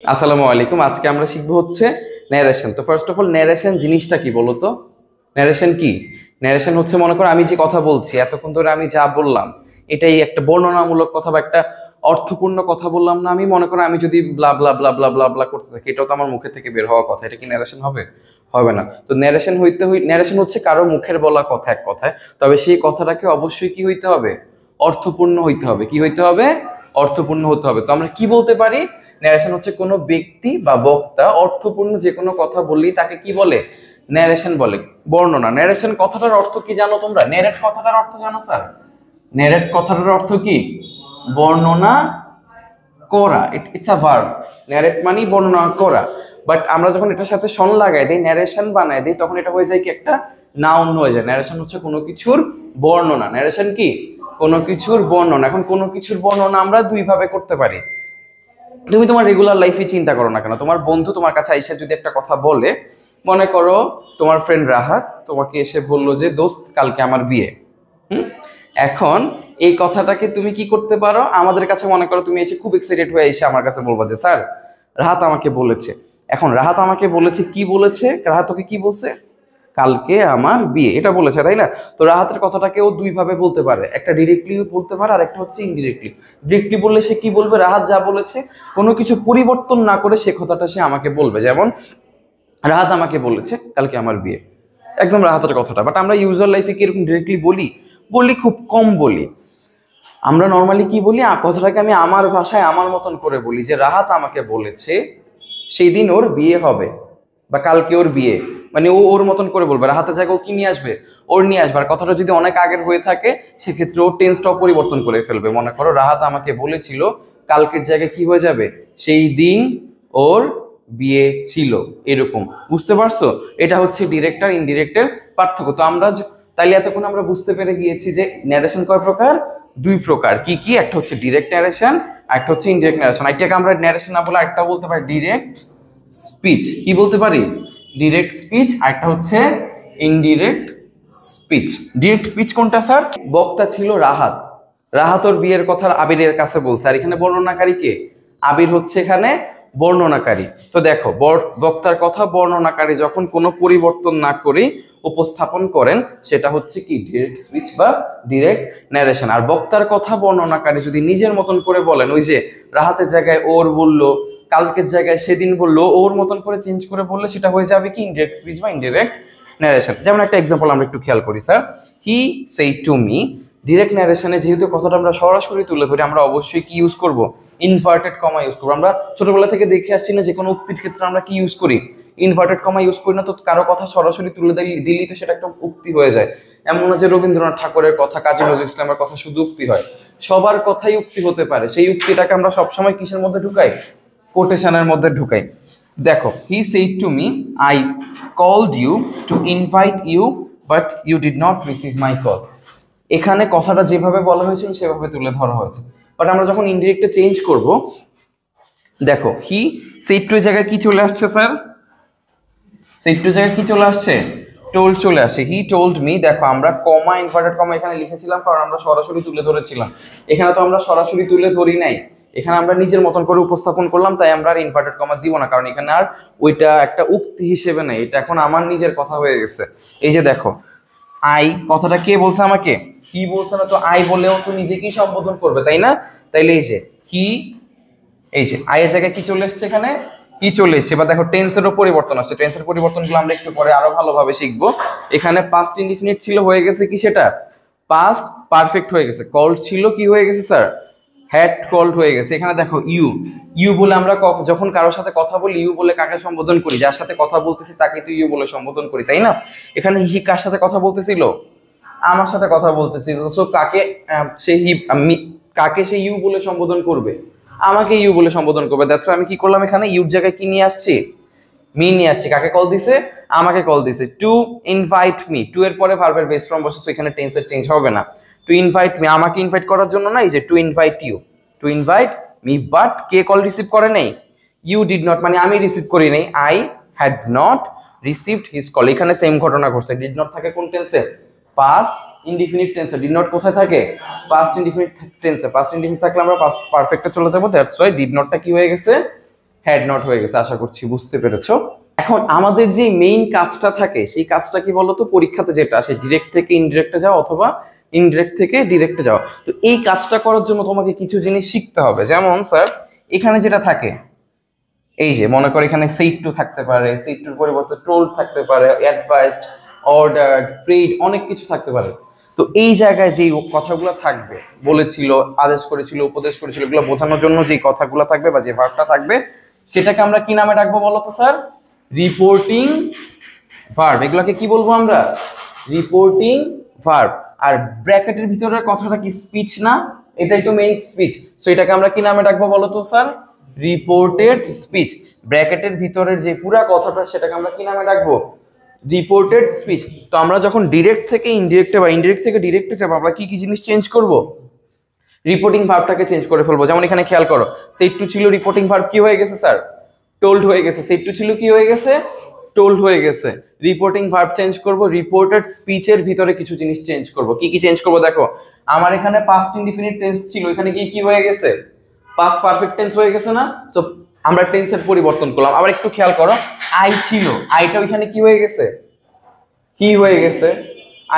আসসালামু আলাইকুম। আজকে আমরা শিখবো হচ্ছে ন্যারেশন। তো ফার্স্ট অফ অল ন্যারেশন জিনিসটা কি বলো তো? ন্যারেশন কি? ন্যারেশন হচ্ছে, মনে করো আমি যে কথা বলছি, এতক্ষণ ধরে আমি যা বললাম এটাই একটা বর্ণনামূলক কথা বা একটা অর্থপূর্ণ কথা বললাম না। আমি মনে করো আমি যদি ব্লা ব্লা ব্লা ব্লা ব্লা ব্লা করতে থাকি, এটাও তো আমার মুখে থেকে বের হওয়া কথা, এটা কি ন্যারেশন হবে? হবে না। তো ন্যারেশন হচ্ছে কারো মুখের বলা কথা এক কথায়, তবে সেই কথাটাকে অবশ্যই কি হইতে হবে? অর্থপূর্ণ হইতে হবে। কি হইতে হবে? অর্থপূর্ণ হতে হবে। তো আমরা কি বলতে পারি? ন্যারেশন হচ্ছে কোনো ব্যক্তি বা বক্তা অর্থপূর্ণ যে কোনো কথা বললেই তাকে কি বলে? ন্যারেশন বলে। বর্ণনা। ন্যারেশন কথাটার অর্থ কি জানো তোমরা? ন্যারেট কথাটার অর্থ জানো স্যার? ন্যারেট কথাটার অর্থ কি? বর্ণনা করা। It's a verb. ন্যারেট মানে বর্ণনা করা। বাট আমরা যখন এটার সাথে সন লাগাই দিই, ন্যারেশন বানাই দিই, তখন এটা হয়ে যায় কি একটা নাউন হয়ে যায়। ন্যারেশন হচ্ছে কোনো কিছুর বর্ণনা। ন্যারেশন কি? কোনো কিছুর বর্ণনা। এখন কোনো কিছুর বর্ণনা আমরা দুই ভাবে করতে পারি। তুমি তোমার রেগুলার লাইফে চিন্তা করো না কেন, তোমার বন্ধু তোমার কাছে এসে যদি একটা কথা বলে, মনে করো তোমার ফ্রেন্ড রাহাত তোমাকে এসে বললো যে দোস্ত কালকে আমার বিয়ে। হুম। এখন এই কথাটাকে তুমি কি করতে পারো? আমাদের কাছে মনে করো তুমি এসে খুব এক্সাইটেড হয়ে এসে আমার কাছে বলবা যে স্যার রাহাত আমাকে বলেছে। এখন রাহাত আমাকে বলেছে, কি বলেছে? রাহাত তোকে কি বলছে? কালকে আমার বিয়ে, এটা বলেছে, তাই না? তো রাহাতের কথাটাকে ও দুই ভাবে বলতে পারে, একটা ডিরেক্টলি বলতে পারে আর একটা হচ্ছে ইনডিরেক্টলি। ডিরেক্টলি বললে সে কি বলবে? রাহাত যা বলেছে কোনো কিছু পরিবর্তন না করে সে কথাটা সে আমাকে বলবে। যেমন রাহাত আমাকে বলেছে কালকে আমার বিয়ে, একদম রাহাতের কথাটা। বাট আমরা ইউজার লাইফে কি এরকম ডিরেক্টলি বলি? বলি, খুব কম বলি। আমরা নর্মালি কি বলি? কথাটাকে আমি আমার ভাষায় আমার মতন করে বলি যে রাহাত আমাকে বলেছে সেই দিন ওর বিয়ে হবে বা কালকে ওর বিয়ে, মানে ও ওর মতন করে বলবে। রাহাতের জায়গায় ও কি নিয়ে আসবে? ওর নিয়ে আসবে। আর কথাটা যদি অনেক আগের হয়ে থাকে সেক্ষেত্রে ও টেন্সটাও পরিবর্তন করে ফেলবে। মনে করো রাহাত আমাকে বলেছিল, কালকের জায়গায় কি হয়ে যাবে? সেই দিন ওর বিয়ে ছিল। এরকম, বুঝতে পারছো? এটা হচ্ছে ডিরেক্ট আর ইনডিরেক্টের পার্থক্য। তো আমরা তাইলে এতক্ষণ আমরা বুঝতে পেরে গিয়েছি যে ন্যারেশন কয় প্রকার? দুই প্রকার। কি কি? একটা হচ্ছে ডিরেক্ট ন্যারেশন, একটা হচ্ছে ইনডিরেক্ট ন্যারেশন। এটাকে আমরা ন্যারেশন না বলে একটা বলতে পারি ডিরেক্ট স্পিচ। কি বলতে পারি? Direct speech. আর একটা হচ্ছে ইনডিরেক্ট স্পিচ। ডিরেক্ট স্পিচ কোনটা স্যার? বক্তা ছিল রাহাত, রাহাত ওর বিয়ের কথা আবিরের কাছে বলছে, আর এখানে বর্ণনাকারী কে? আবির হচ্ছে এখানে বর্ণনাকারী। তো দেখো, বক্তার কথা বর্ণনাকারী যখন কোনো পরিবর্তন না করে উপস্থাপন করেন সেটা হচ্ছে কি? ডিরেক্ট স্পিচ বা ডিরেক্ট ন্যারেশন। আর বক্তার কথা বর্ণনাকারী যদি নিজের মতন করে বলেন, ওই যে রাহাতের জায়গায় ওর বললো, কালকের জায়গায় সেদিন বললো, ওর মতন করে চেঞ্জ করে বললে সেটা হয়ে যাবে কি? ইনডিরেক্ট স্পিচ বা ইনডিরেক্ট ন্যারেশন। যেমন একটা এক্সাম্পল আমরা একটু খেয়াল করি স্যার। হি সেই টু মি। ডিরেক্ট ন্যারেশনে যেহেতু কথাটা আমরা সরাসরি তুলে ধরি, আমরা অবশ্যই কি ইউজ করব? ইনভার্টেড কমা ইউজ করবো। আমরা ছোটবেলা থেকে দেখে আসছি না, যে কোনো উক্তির ক্ষেত্রে আমরা কি ইউজ করি? ইনভার্টেড কমা ইউজ করি না। তো কারো কথা সরাসরি তুলে দিলেই তো সেটা একটা উক্তি হয়ে যায়। এমন না যে রবীন্দ্রনাথ ঠাকুরের কথা, কাজী নজরুল ইসলামের কথা শুধু উক্তি হয়। সবার কথাই উক্তি হতে পারে। সেই উক্তিটাকে আমরা সবসময় কিসের মধ্যে ঢুকাই? কোটেশনের মধ্যে ঢুকাই। দেখো, he said to me, I called you to invite you but you did not receive my call. এখানে কথাটা যেভাবে বলা হয়েছিল সেভাবে তুলে ধরা হয়েছে। বাট আমরা যখন ইনডিরেক্টে চেঞ্জ করব, দেখো হি সেড টু এর জায়গায় কি চলে আসছে স্যার? সেড টু এর জায়গায় কি চলে আসছে? টোল্ড চলে আসে। হি টোল্ড মি। দেখো আমরা কমা, ইনভার্টেড কমা এখানে লিখেছিলাম কারণ আমরা সরাসরি তুলে ধরেছিলাম। এখানে তো আমরা সরাসরি তুলে ধরি নাই, এখানে আমরা নিজের মতন করে উপস্থাপন করলাম, তাই আমরা আর ইনভার্টেড কমা দিব না, কারণ এখানে আর ওইটা একটা উক্তি হিসেবে নেই, এটা এখন আমার নিজের কথা হয়ে গেছে। এই যে দেখো, আই কথাটা কে বলছে আমাকে? কি বলছে না, তো আই বলেও তো নিজেকেই সম্বোধন করবে, তাই না? তাইলে এই যে কি, এই যে আই এর জায়গায় কি চলে এসছে? এখানে কি চলে এসছে? বা দেখো টেন্সেরও পরিবর্তন আসছে। টেন্সের পরিবর্তনগুলো আমরা একটু পরে আরো ভালোভাবে শিখবো। এখানে পাস্ট ইনডিফিনিট ছিল, হয়ে গেছে কি সেটা? পাস্ট পারফেক্ট হয়ে গেছে। কল্ড ছিল, কি হয়ে গেছে স্যার? হ্যাড কল্ড হয়ে গেছে। এখানে দেখো ইউ, ইউ বলে আমরা যখন কারোর সাথে কথা বলি ইউ বলে কাকে সম্বোধন করি? যার সাথে কথা বলতেছি তাকে তো ইউ বলে সম্বোধন করি, তাই না? এখানে হি কার সাথে কথা বলতেছিল? আমার সাথে কথা বলতেছিল। সো কাকে সে হি, কাকে সে ইউ বলে সম্বোধন করবে? আমাকে ইউ বলে সম্বোধন করবে। দ্যাটস আমি কি করলাম, এখানে ইউর জায়গায় কি নিয়ে আসছি? মি নিয়ে আসছি। কাকে কল দিছে? আমাকে কল দিছে। টু ইনভাইট মি, টু এর পরে ভার্বের বেস ফর্ম বসে, এখানে টেন্সের চেঞ্জ হবে না। টু ইনভাইট মি, আমাকে ইনভাইট করার জন্য না, এই যে to invite you, to invite me. But কে কল রিসিভ করে নাই? ইউ ডিড নট, মানে আমি রিসিভ করি নাই। I had not received his call. এখানে সেম ঘটনা ঘটছে। ডিড নট থাকে কোন টেন্সে? পাস্ট ইনডিফিনিট টেন্সে। ডিড নট কোথায় থাকে? পাস্ট ইনডিফিনিট টেন্সে। পাস্ট ইনডিফিনিট থাকলে আমরা পাস্ট পারফেক্টে চলে যাবো। দ্যাটস ওয়াই ডিড নটটা কি হয়ে গেছে? হ্যাড নট হয়ে গেছে। আশা করছি বুঝতে পেরেছো। এখন আমাদের যে মেইন কাজটা থাকে সেই কাজটা কি বলতো, পরীক্ষাতে যেটা আসে ডিরেক্ট থেকে ইনডিরেক্টে যাওয়া অথবা ইনডিরেক্ট থেকে ডিরেক্টে যাওয়া। তো এই কাজটা করার জন্য তোমাকে কিছু জিনিস শিখতে হবে। যেমন স্যার এখানে যেটা থাকে, এই যে মনে করো এখানে সেট টু থাকতে পারে, সেট টুর পরিবর্তে টোল্ড থাকতে পারে, অ্যাডভাইসড, অর্ডারড, প্রেড, অনেক কিছু থাকতে পারে। তো এই জায়গায় যেই কথাগুলো থাকবে, বলেছিল, আদেশ করেছিল, উপদেশ করেছিল, এগুলো বোঝানোর জন্য যেই কথাগুলো থাকবে বা যে ভার্বটা থাকবে সেটাকে আমরা কি নামে ডাকবো বলো তো স্যার? Reporting verb. এগুলোকে কি বলবো আমরা? Reporting verb. আর ব্র্যাকেটের ভিতরের কথাটা কি স্পিচ না? এটাই তো মেইন স্পিচ। সো এটাকে আমরা কি নামে ডাকবো বলো তো স্যার? Reported speech. ব্র্যাকেটের ভিতরের যে পুরা কথাটা সেটাকে আমরা কি নামে ডাকবো? Reported speech. তো আমরা যখন ডিরেক্ট থেকে ইনডিরেক্টে বা ইনডিরেক্ট থেকে ডিরেক্টে যাবো, আমরা কি কি জিনিস চেঞ্জ করব? রিপোর্টিং ভার্বটাকে চেঞ্জ করে ফেলবো। যেমন এখানে খেয়াল করো, সেট টু ছিল রিপোর্টিং ভার্ব, কি হয়ে গেছে স্যার? টোল্ড হয়ে গেছে। সেট টু ছিল কি হয়ে গেছে? টোল্ড হয়ে গেছে। রিপোর্টিং ভার্ব চেঞ্জ করব, রিপোর্টেড স্পিচের ভিতরে কিছু জিনিস চেঞ্জ করব। কি কি চেঞ্জ করব দেখো, আমার এখানে পাস্ট ইনডিফিনিট টেন্স ছিল, এখানে কি কি হয়ে গেছে? পাস্ট পারফেক্ট টেন্স হয়ে গেছে না? সো আমরা টেন্সের পরিবর্তন করলাম। আবার একটু খেয়াল করো, আই ছিল, আইটা ওইখানে কি হয়ে গেছে? হি হয়ে গেছে।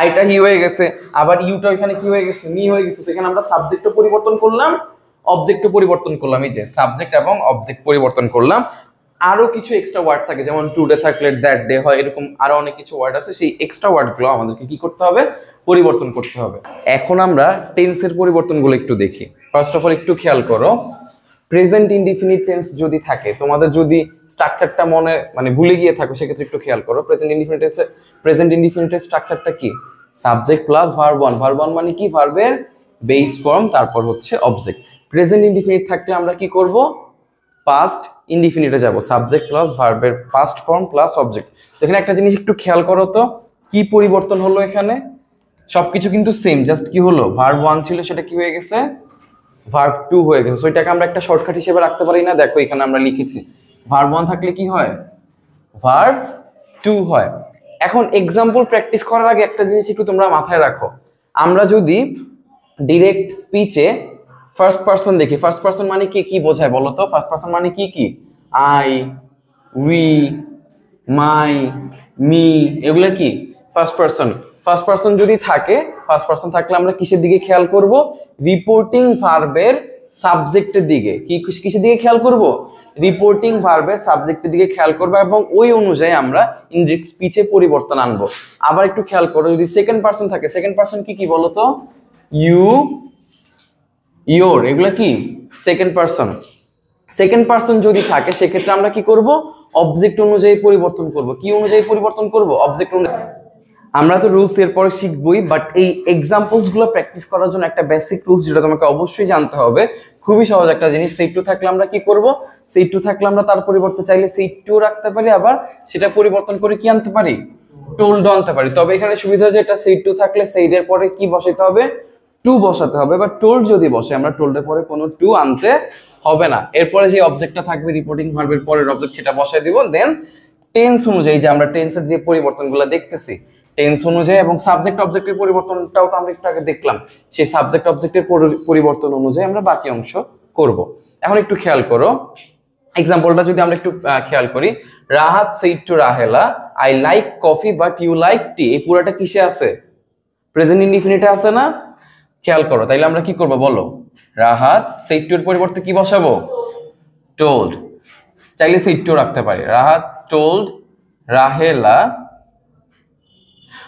আইটা হি হয়ে গেছে। আবার ইউটা ওইখানে কি হয়ে গেছে? মি হয়ে গেছে। এখানে আমরা সাবজেক্টও পরিবর্তন করলাম, অবজেক্টও পরিবর্তন করলাম। এই যে সাবজেক্ট এবং অবজেক্ট পরিবর্তন করলাম। আরো কিছু এক্সট্রা ওয়ার্ড থাকে, যেমন টুডে থাকলে দ্যাট ডে হয়, এরকম আরো অনেক কিছু ওয়ার্ড আছে। সেই এক্সট্রা ওয়ার্ডগুলো আমাদেরকে কি করতে হবে? পরিবর্তন করতে হবে। এখন আমরা টেন্সের পরিবর্তনগুলো একটু দেখি। ফার্স্ট অফ অল একটু খেয়াল করো, প্রেজেন্ট ইনডিফিনিট টেন্স যদি থাকে, তোমাদের যদি স্ট্রাকচারটা ভুলে গিয়ে থাকো, সেক্ষেত্রে একটু খেয়াল করো। প্রেজেন্ট ইনডিফিনিটের স্ট্রাকচারটা কি? Subject plus verb one. Verb one মানে কি? ভার্বের বেস ফর্ম, তারপর হচ্ছে অবজেক্ট। প্রেজেন্ট ইনডিফিনিট থাকলে আমরা কি করব? পাস্ট ইনডিফিনিটে যাব, সাবজেক্ট প্লাস ভার্বের পাস্ট ফর্ম প্লাস অবজেক্ট। তো এখানে একটা জিনিস একটু খেয়াল করো তো, কি পরিবর্তন হলো এখানে? সবকিছু কিন্তু সেম, জাস্ট কি হলো, ভার্ব ওয়ান ছিল সেটা কি হয়ে গেছে? ভার্ব টু হয়ে গেছে। সো এটাকে আমরা একটা শর্টকাট হিসেবে রাখতে পারি না? দেখো এখানে আমরা লিখেছি ভার্ব ওয়ান থাকলে কি হয়? ভার্ব টু হয়। এখন এক্সাম্পল প্র্যাকটিস করার আগে একটা জিনিস একটু তোমরা মাথায় রাখো, আমরা যদি ডিরেক্ট স্পিচে ফার্স্ট পারসন দেখি, ফার্স্ট পারসন মানে কি কি বোঝায় বলো তো? ফার্স্ট পারসন মানে কি কি? আই, উই, মাই, মি, এগুলো কি ফার্স্ট পারসন। ফার্স্ট পারসন যদি থাকে, ফার্স্ট পারসন থাকলে আমরা কিসের দিকে খেয়াল করব? রিপোর্টিং ভার্বের সাবজেক্টের দিকে। কিসের দিকে খেয়াল করব? রিপোর্টিং ভার্বের সাবজেক্টের দিকে খেয়াল করব, এবং ওই অনুযায়ী আমরা ইনডিরেক্ট স্পিচে পরিবর্তন আনবো। আবার একটু খেয়াল করো, যদি সেকেন্ড পারসন থাকে, সেকেন্ড পারসন কি কি বলো তো? ইউ, ইয়োর, এগুলো কি সেকেন্ড পারসন। সেকেন্ড পারসন যদি থাকে সেক্ষেত্রে আমরা কি করব? অবজেক্ট অনুযায়ী পরিবর্তন করব। কি অনুযায়ী পরিবর্তন করব? অবজেক্ট অনুযায়ী। আমরা তো রুলস এরপরে শিখবই, বাট এই এক্সাম্পলস গুলো প্র্যাকটিস করার জন্য একটা বেসিক রুলস যেটা তোমাকে অবশ্যই জানতে হবে, খুবই সহজ একটা জিনিস। সেট টু থাকলে আমরা কি করব? সেট টু থাকলে আমরা তার পরিবর্তে চাইলে সেট টু রাখতে পারি, আবার সেটা পরিবর্তন করে কি আনতে পারি? টোল্ড আনতে পারি। তবে এখানে সুবিধা যেটা, সেট টু থাকলে সেইডের পরে কি বসাইতে হবে? টু বসাতে হবে। বা টোল্ড যদি বসে, আমরা টোল্ডের পরে কোনো টু আনতে হবে না। এরপরে যে অবজেক্টটা থাকবে রিপোর্টিং ভার্বের পরের অবজেক্ট, সেটা বসাই দিব। দেন টেন্স অনুযায়ী, যে আমরা টেন্সের যে পরিবর্তনগুলো দেখতেছি টেন্স অনুযায়ী, এবং সাবজেক্ট অবজেক্টের পরিবর্তনটাও তো আমরা একটু আগে দেখলাম, সেই সাবজেক্ট অবজেক্টের পরিবর্তন অনুযায়ী আমরা বাকি অংশ করব। এখন একটু খেয়াল করো, এক্সাম্পলটা যদি আমরা একটু খেয়াল করি, Rahat said to Rahela, I like coffee but you like tea. এই পুরোটা কিসে আছে? প্রেজেন্ট ইনডিফিনিটে আছে না? খেয়াল করো, তাইলে আমরা কি করব বলো? রাহাত সেড টু এর পরিবর্তে কি বসাবো? টোল্ড। চাইলে সেড টু রাখতে পারি। রাহাত টোল্ড রাহেলা।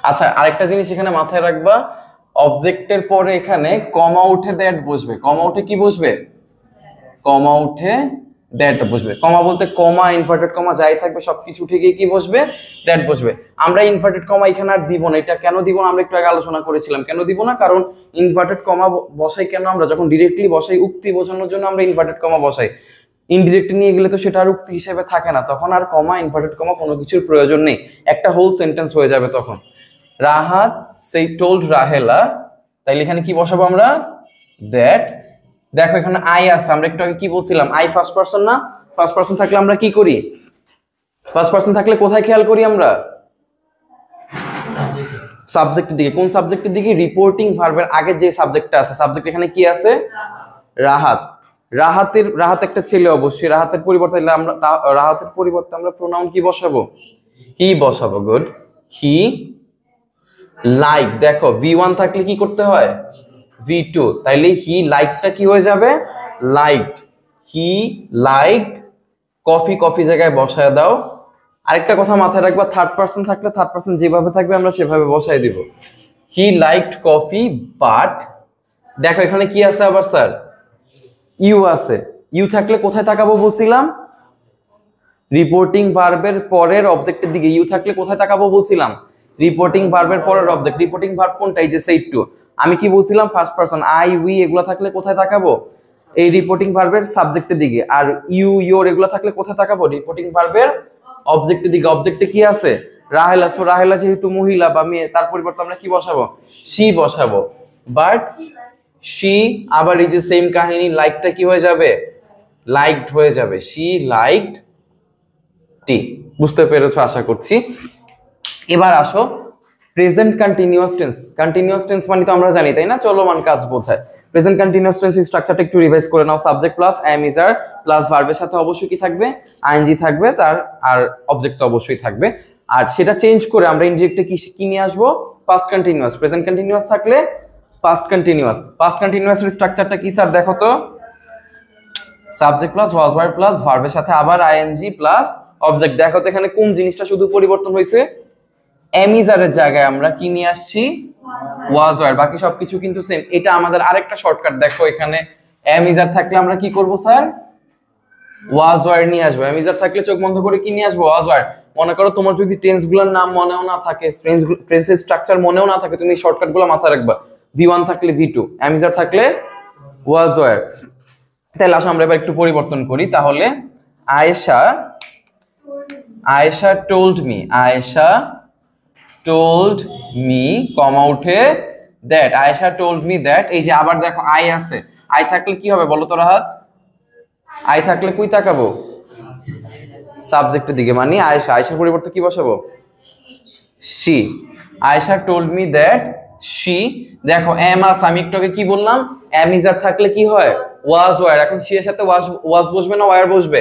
আচ্ছা, আরেকটা জিনিস এখানে মাথায় রাখবা, অবজেক্টের পরে এখানে কমা উঠে দ্যাট বসবে। কমা উঠে কি বসবে? কমা উঠে দ্যাট বসবে। কমা বলতে কমা, ইনভার্টেড কমা যাই থাকবে সবকিছু উঠে গিয়ে কি বসবে? দ্যাট বসবে। আমরা ইনভার্টেড কমা এখানে আর দিব না। এটা কেন দিব না আমরা একটু আগে আলোচনা করেছিলাম। কেন দিব না? কারণ ইনভার্টেড কমা বসাই কেন? আমরা যখন ডিরেক্টলি বসাই উক্তি বোঝানোর জন্য আমরা ইনভার্টেড কমা বসাই। ইনডিরেক্টলি নিয়ে গেলে তো সেটা আর উক্তি হিসেবে থাকে না, তখন আর কমা, ইনভার্টেড কমা কোনো কিছুর প্রয়োজন নেই, একটা হোল সেন্টেন্স হয়ে যাবে তখন। রাহাত সেই টোল্ড রাহেলা, তাইলে এখানে কি বসাবো আমরা? দ্যাট। দেখো এখানে আই আছে, আমরা একটু আগে কি বলছিলাম? আই ফার্স্ট পারসন না? ফার্স্ট পারসন থাকলে আমরা কি করি? ফার্স্ট পারসন থাকলে কোথায় খেয়াল করি আমরা? সাবজেক্টের দিকে। কোন সাবজেক্টের দিকে? রিপোর্টিং ভার্বের আগে যে সাবজেক্টটা আছে। সাবজেক্ট এখানে কি আছে? রাহাত। রাহাত একটা ছেলে, অবশ্যই রাহাতের পরিবর্তে আমরা প্রোনাউন কি বসাবো? হি বসাবো। গুড। হি লাইক, দেখো V1 থাকলে কি করতে হয়? V2, তাইলে হি লাইকটা কি হয়ে যাবে? লাইকড। হি লাইকড কফি, কফি জায়গায় বসায় দাও। আরেকটা কথা মাথায় রাখবা, থার্ড পারসন থাকলে থার্ড পারসন যেভাবে থাকবে আমরা সেভাবে বসায় দিব। হি লাইকড কফি বাট, দেখো এখানে কি আছে আবার স্যার? ইউ আছে। ইউ থাকলে কোথায় তাকাবো বলছিলাম? রিপোর্টিং ভার্বের পরের অবজেক্টের দিকে। ইউ থাকলে কোথায় তাকাবো বলছিলাম? রিপোর্টিং ভার্বের পরের অবজেক্ট। রিপোর্টিং ভার্ব কোনটা? এই যে সেইড টু। আমি কি বলছিলাম? First person. আই, উই এগুলো থাকলে কোথায় তাকাবো? এই রিপোর্টিং ভার্বের সাবজেক্টের দিকে। আর ইউ, ইয়োর এগুলো থাকলে কোথায় তাকাবো? রিপোর্টিং ভার্বের অবজেক্টের দিকে। অবজেক্টে কি আছে? রাহেলা। সো রাহেলা যেহেতু মহিলা বা মেয়ে, তার পরিবর্তে আমরা কি বসাবো? শি বসাবো। বাট শি, আবার এই যে সেম কাহিনী, লাইকটা কি হয়ে যাবে? লাইকড হয়ে যাবে। শি লাইকড টি। বুঝতে পেরেছো আশা করছি। এবার আসো present continuous tense. Continuous tense মানে তো আমরা জানি, তাই না? চলমান কাজ বোঝায়। প্রেজেন্ট কন্টিনিউয়াস টেন্স স্ট্রাকচারটা একটু রিভাইজ করে নাও। Subject plus am is are plus ভার্বের সাথে অবশ্যই কি থাকবে? আইএনজি থাকবে, তার আর অবজেক্ট অবশ্যই থাকবে। আর সেটা চেঞ্জ করে আমরা ইনডিরেক্টে কি নিয়ে আসবো? Past continuous. প্রেজেন্ট কন্টিনিউয়াস থাকলে পাস্ট কন্টিনিউয়াস। পাস্ট কন্টিনিউয়াসের স্ট্রাকচারটা কি স্যার? দেখো তো, subject plus was were plus ভার্বের সাথে আবার আইএনজি প্লাস অবজেক্ট। দেখো তো এখানে কোন জিনিসটা শুধু পরিবর্তন হয়েছে? এমিজারের জায়গায় আমরা কি নিয়ে আসছি? Was were. বাকি সবকিছু কিন্তু সেম। এটা আমাদের আরেকটা শর্টকাট। দেখো এখানে এমিজার থাকলে আমরা কি করব স্যার? ওয়াজ ওয়ার নিয়ে আসবো। এমিজার থাকলে চোখ বন্ধ করে কি নিয়ে আসবো? Was were. মনে করো তোমার যদি টেন্স গুলোর নাম মনেও না থাকে, টেন্সের স্ট্রাকচার মনেও না থাকে, তুমি শর্টকাট গুলো মাথায় রাখবা। V1 থাকলে V2, এমিজার থাকলে ওয়াজ ওয়ার। তাহলে আসো আমরা এবার একটু পরিবর্তন করি। তাহলে Ayesha told me, Ayesha told me, কমা উঠে that, Ayesha told me that। এই যে আবার দেখো আই আছে। আই থাকলে কি হবে বলো তো রাহাত? আই থাকলে কই তাকাবো? সাবজেক্টের দিকে, মানে আয়েশা। আয়েশার পরিবর্তে কি বসাবো? she। Ayesha told me that she, দেখো এম আছে। আমি একটু আগে কি বললাম? এম ইজার থাকলে কি হয়? Was were. এখন she এর সাথে ওয়াজ বসবে না ওয়ার বসবে?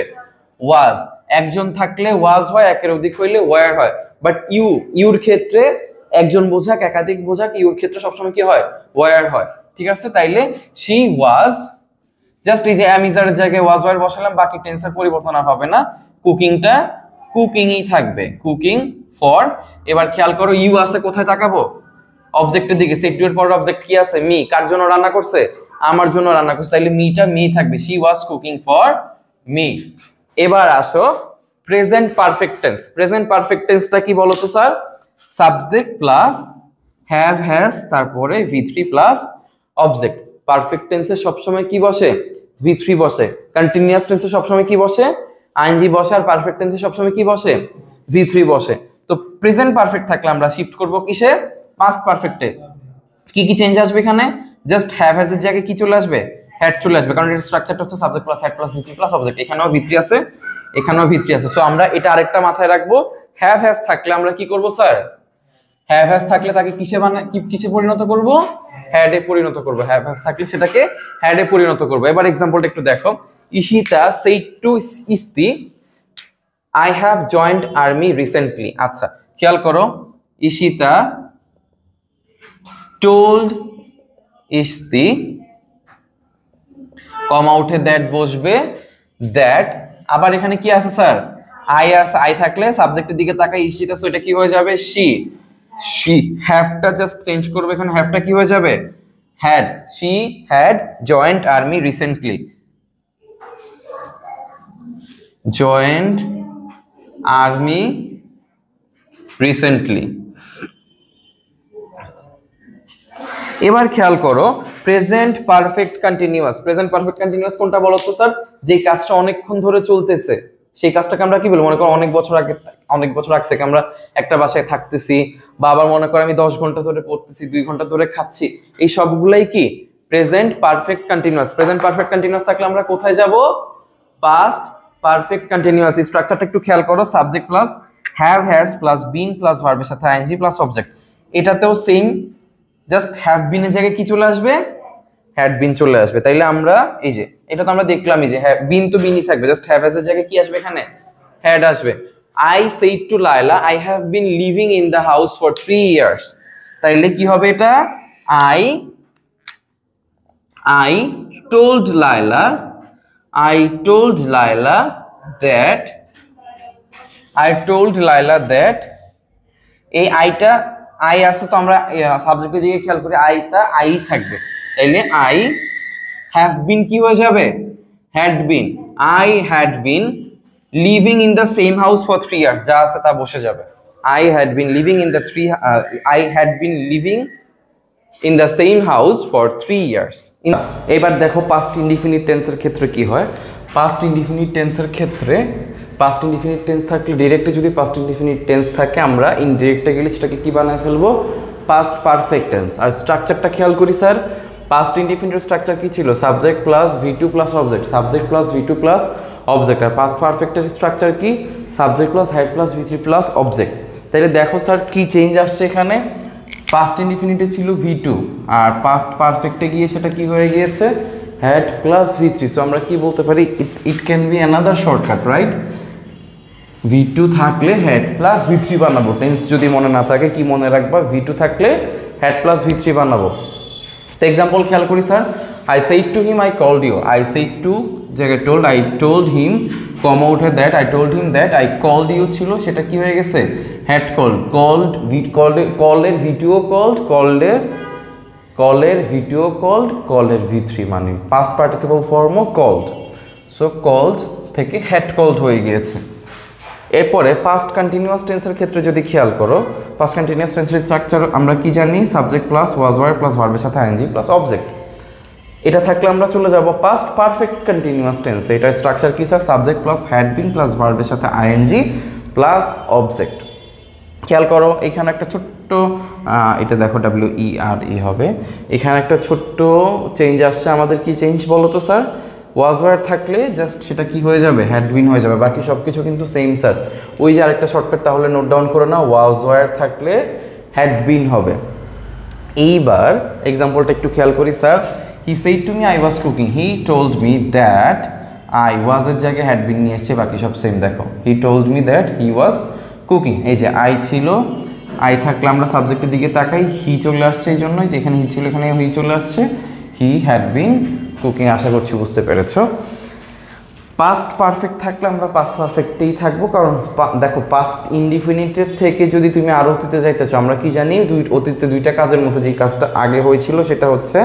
ওয়াজ। একজন থাকলে ওয়াজ হয়, একের অধিক হইলে ওয়ার হয়। বাট ইউর ক্ষেত্রে একজন বোঝাক একাধিক বোঝাক, ইউর ক্ষেত্রে সবসময় কি হয়? ওয়ার হয়। ঠিক আছে? তাইলে শি ওয়াজ, জাস্ট এই যে অ্যামিজারের জায়গায় ওয়াজ ওয়ার বসালাম, বাকি টেন্সের পরিবর্তন আর হবে না। কুকিংটা কুকিংই থাকবে, কুকিং ফর। এবার খেয়াল করো ইউ আছে, কোথায় তাকাবো? অবজেক্টের দিকে। সেট টু এর পরের অবজেক্ট কি আছে? মি। কার জন্য রান্না করছে? আমার জন্য রান্না করছে। তাইলে মিটা মি থাকবে। She was cooking for me. এবার আসো present perfect tense. Present perfect টেন্সটা কি বলো তো sir? Subject plus have has, তারপরে V3 প্লাস অবজেক্ট। পারফেক্ট টেন্সে সবসময় কি বসে? V3 বসে। কন্টিনিউয়াস টেন্সে সবসময় কি বসে? আইএনজি বসে। আর পারফেক্ট টেন্সে সবসময় কি বসে? V3 বসে। তো প্রেজেন্ট পারফেক্ট থাকলে আমরা শিফট করব কিসে? পাস্ট পারফেক্টে। কি কি চেঞ্জ আসবে এখানে? জাস্ট হ্যাভ হ্যাজ এর জায়গায় কি চলে আসবে? হ্যাড চলে আসবে, কারণ এর স্ট্রাকচারটা হচ্ছে subject plus had plus V3 plus object. এখানেও V3 আছে, এখানেও V3 আছে। সো আমরা এটা আরেকটা মাথায় রাখবো। হ্যাভ হ্যাজ থাকলে আমরা কি করব স্যার? হ্যাভ হ্যাজ থাকলে তাকে কিসে পরিণত করব? হ্যাড এ পরিণত করব। হ্যাভ হ্যাজ থাকলে সেটাকে হ্যাড এ পরিণত করব। এবার এক্সাম্পলটা একটু দেখো। Ishita said to ইস্তি, I have joined army recently। আচ্ছা খেয়াল করো, ইশিতা told ইস্তি, কমা উঠে দ্যাট বসবে, দ্যাট। আবার এখানে কি আছে স্যার? আই আছে। আই থাকলে সাবজেক্টের দিকে তাকাই ইশিতা, সো এটা কি হয়ে যাবে? শি। শি হ্যাভটা জাস্ট চেঞ্জ করবে, এখানে হ্যাভটা কি হয়ে যাবে? Had. She had joint army recently. Joint army recently. এবার খেয়াল করো present perfect continuous. Present perfect continuous কোনটা বলো তো স্যার? যে কাজটা অনেকক্ষণ ধরে চলতেছে সেই কাজটাকে আমরা কি বলবো? মনে করো অনেক বছর আগে থেকে আমরা একটা বাসায় থাকতেছি, বা আবার মনে করো আমি 10 ঘন্টা ধরে পড়তেছি, 2 ঘন্টা ধরে খাচ্ছি, এই সবগুলাই কি present perfect continuous. Present perfect continuous থাকলে আমরা কোথায় যাব? Past perfect continuous. স্ট্রাকচারটা একটু খেয়াল করো। Subject plus have has plus been plus ভার্বের সাথে আইএনজি প্লাস অবজেক্ট। এটাতেও সেম, জাস্ট হ্যাভ বিন এর জায়গায় কি চলে আসবে? হ্যাড বিন চলে আসবে। তাইলে আমরা এই যে এটা তো আমরা দেখলামই যে বিন তো বিনই থাকবে, জাস্ট হ্যাভ এর জায়গায় কি আসবে এখানে, হ্যাড আসবে। I said to Laila I have been living in the house for 3 years. তাইলে কি হবে এটা, I told Laila that এই আইটা আই আছে তো আমরা সাবজেক্টের দিকে খেয়াল করি, আইটা আই থাকবে। তাইলে আই হ্যাভ বিন কি হয়ে যাবে, had been. I had been living in the same house for 3 years, যা আছে তা বসে যাবে। I had been living in the same house for 3 years. এবার দেখো পাস্ট ইনডিফিনিট টেন্সের ক্ষেত্রে কি হয়। পাস্ট ইনডিফিনিট টেন্সের ক্ষেত্রে পাস্ট ইনডিফিনিট টেন্স থাকলে ডিরেক্টে যদি পাস্ট ইনডিফিনিট টেন্স থাকে আমরা ইনডিরেক্টে গেলে সেটাকে কি বানায় ফেলবো, পাস্ট পারফেক্ট টেন্স। আর স্ট্রাকচারটা খেয়াল করি স্যার, পাস্ট ইনডিফিনিটের স্ট্রাকচার কি ছিল, subject plus V2 plus object, subject plus V2 plus object. আর পাস্ট পারফেক্টের স্ট্রাকচার কি, subject plus had plus V3 plus object. তাহলে দেখো স্যার কি চেঞ্জ আসছে এখানে, পাস্ট ইনডিফিনিটে ছিল V2 আর পাস্ট পারফেক্টে গিয়ে সেটা কি হয়ে গিয়েছে, হেড প্লাস V3। সো আমরা কি বলতে পারি, it can be another shortcut, right? V2 থাকলে হেড প্লাস V3 বানাবো। টেন্স যদি মনে না থাকে কি মনে রাখবা, V2 থাকলে হেড প্লাস V3 বানাবো। তো এক্সাম্পল খেয়াল করি sir, I said to him I called you, I said to জায়গায় told, I told him কমা উঠে that, I told him that I called you ছিল, সেটা কি হয়ে গেছে, had called, called video called V3 মানে past participle form ও called, so called থেকে had called হয়ে গিয়েছে। এরপরে পাস্ট কন্টিনিউয়াস টেন্সের ক্ষেত্রে যদি খেয়াল করো, পাস্ট কন্টিনিউয়াস টেন্সের স্ট্রাকচার আমরা কি জানি, subject plus was were plus ভার্বের সাথে আইএনজি প্লাস অবজেক্ট। এটা থাকলে আমরা চলে যাব পাস্ট পারফেক্ট কন্টিনিউয়াস টেন্সে। এটার স্ট্রাকচার কি sir, subject plus had been plus ভার্বের সাথে আইএনজি প্লাস অবজেক্ট। খেয়াল করো এখানে একটা ছোট্ট এটা দেখো WERE হবে, এখানে একটা ছোট্ট চেঞ্জ আসছে আমাদের। কি চেঞ্জ বলো তো স্যার, ওয়াজ ওয়ার থাকলে জাস্ট সেটা কি হয়ে যাবে, হ্যাড বিন হয়ে যাবে, বাকি সব কিছু কিন্তু সেম স্যার। ওই যে আরেকটা শর্টকাট তাহলে নোট ডাউন করে না, ওয়াজ ওয়ার থাকলে হ্যাড বিন হবে। এইবার এক্সাম্পলটা একটু খেয়াল করি sir, he said to me I was cooking, he told me that, I ওয়াজের জায়গায় হ্যাড বিন নিয়ে এসছে, বাকি সব সেম দেখো, হি told me that he was cooking. এই যে আই ছিল, আই থাকলে আমরা সাবজেক্টের দিকে তাকাই, হি চলে আসছে এই জন্যই, যেখানে হি ছিল এখানে হি চলে আসছে, হি হ্যাড বিন কুকিং। আশা করছি বুঝতে পেরেছ। পাস্ট পারফেক্ট থাকলে আমরা পাস্ট পারফেক্টেই থাকবো, কারণ দেখো পাস্ট ইনডিফিনিটের থেকে যদি তুমি আরও অতীতে যাইতে চাও, আমরা কি জানি অতীতে দুইটা কাজের মধ্যে যেই কাজটা আগে হয়েছিল সেটা হচ্ছে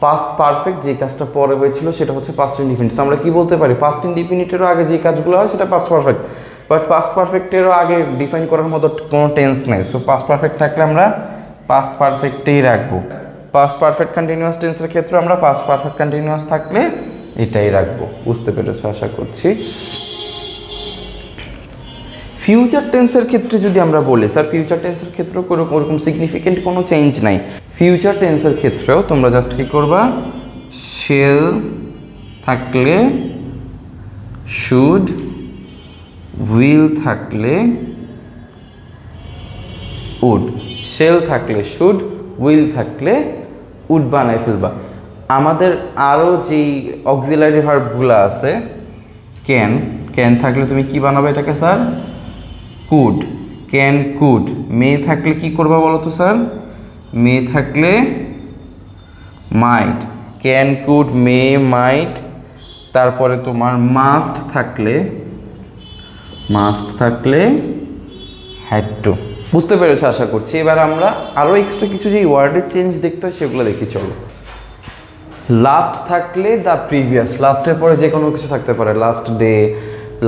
পাস্ট পারফেক্ট, যে কাজটা পরে হয়েছিল সেটা হচ্ছে পাস্ট ইনডিফিনিট। আমরা কি বলতে পারি, পাস্ট ইনডিফিনিটেরও আগে যে কাজগুলো হয় সেটা পাস্ট পারফেক্ট, বাট পাস্ট পারফেক্টেরও আগে ডিফাইন করার মতো কোনো টেন্স নেই। সো পাস্ট পারফেক্ট থাকলে আমরা পাস্ট পারফেক্টেই রাখবো। পাস্ট পারফেক্ট কন্টিনিউয়াস টেন্সের ক্ষেত্রে আমরা পাস্ট পারফেক্ট কন্টিনিউয়াস থাকলে এটাই রাখবো। বুঝতে পেরেছো আশা করছি। ফিউচার টেন্সের ক্ষেত্রে যদি আমরা বলি স্যার, ফিউচার টেন্সের ক্ষেত্রেও ওরকম সিগনিফিকেন্ট কোনো চেঞ্জ নাই। ফিউচার টেন্সের ক্ষেত্রেও তোমরা জাস্ট কি করবা, শেল থাকলে শুড, উইল থাকলে উড, শেল থাকলে শুড, উইল থাকলে উড বানাই ফেলবা। আমাদের আরও যেই অক্সিলারি ভার্বগুলো আছে, ক্যান থাকলে তুমি কি বানাবে এটাকে স্যার, কুড, ক্যান কুড। মে থাকলে কি করবা বলো তো স্যার, মে থাকলে মাইট, ক্যান কুড মে মাইট। তারপরে তোমার মাস্ট থাকলে হ্যাড টু। বুঝতে পেরেছো আশা করছি। এবার আমরা আরও এক্সট্রা কিছু যে ওয়ার্ডের চেঞ্জ দেখতে হয় সেগুলো দেখি চলো। লাস্ট থাকলে দ্য প্রিভিয়াস, লাস্টের পরে যে কোনো কিছু থাকতে পারে, last day,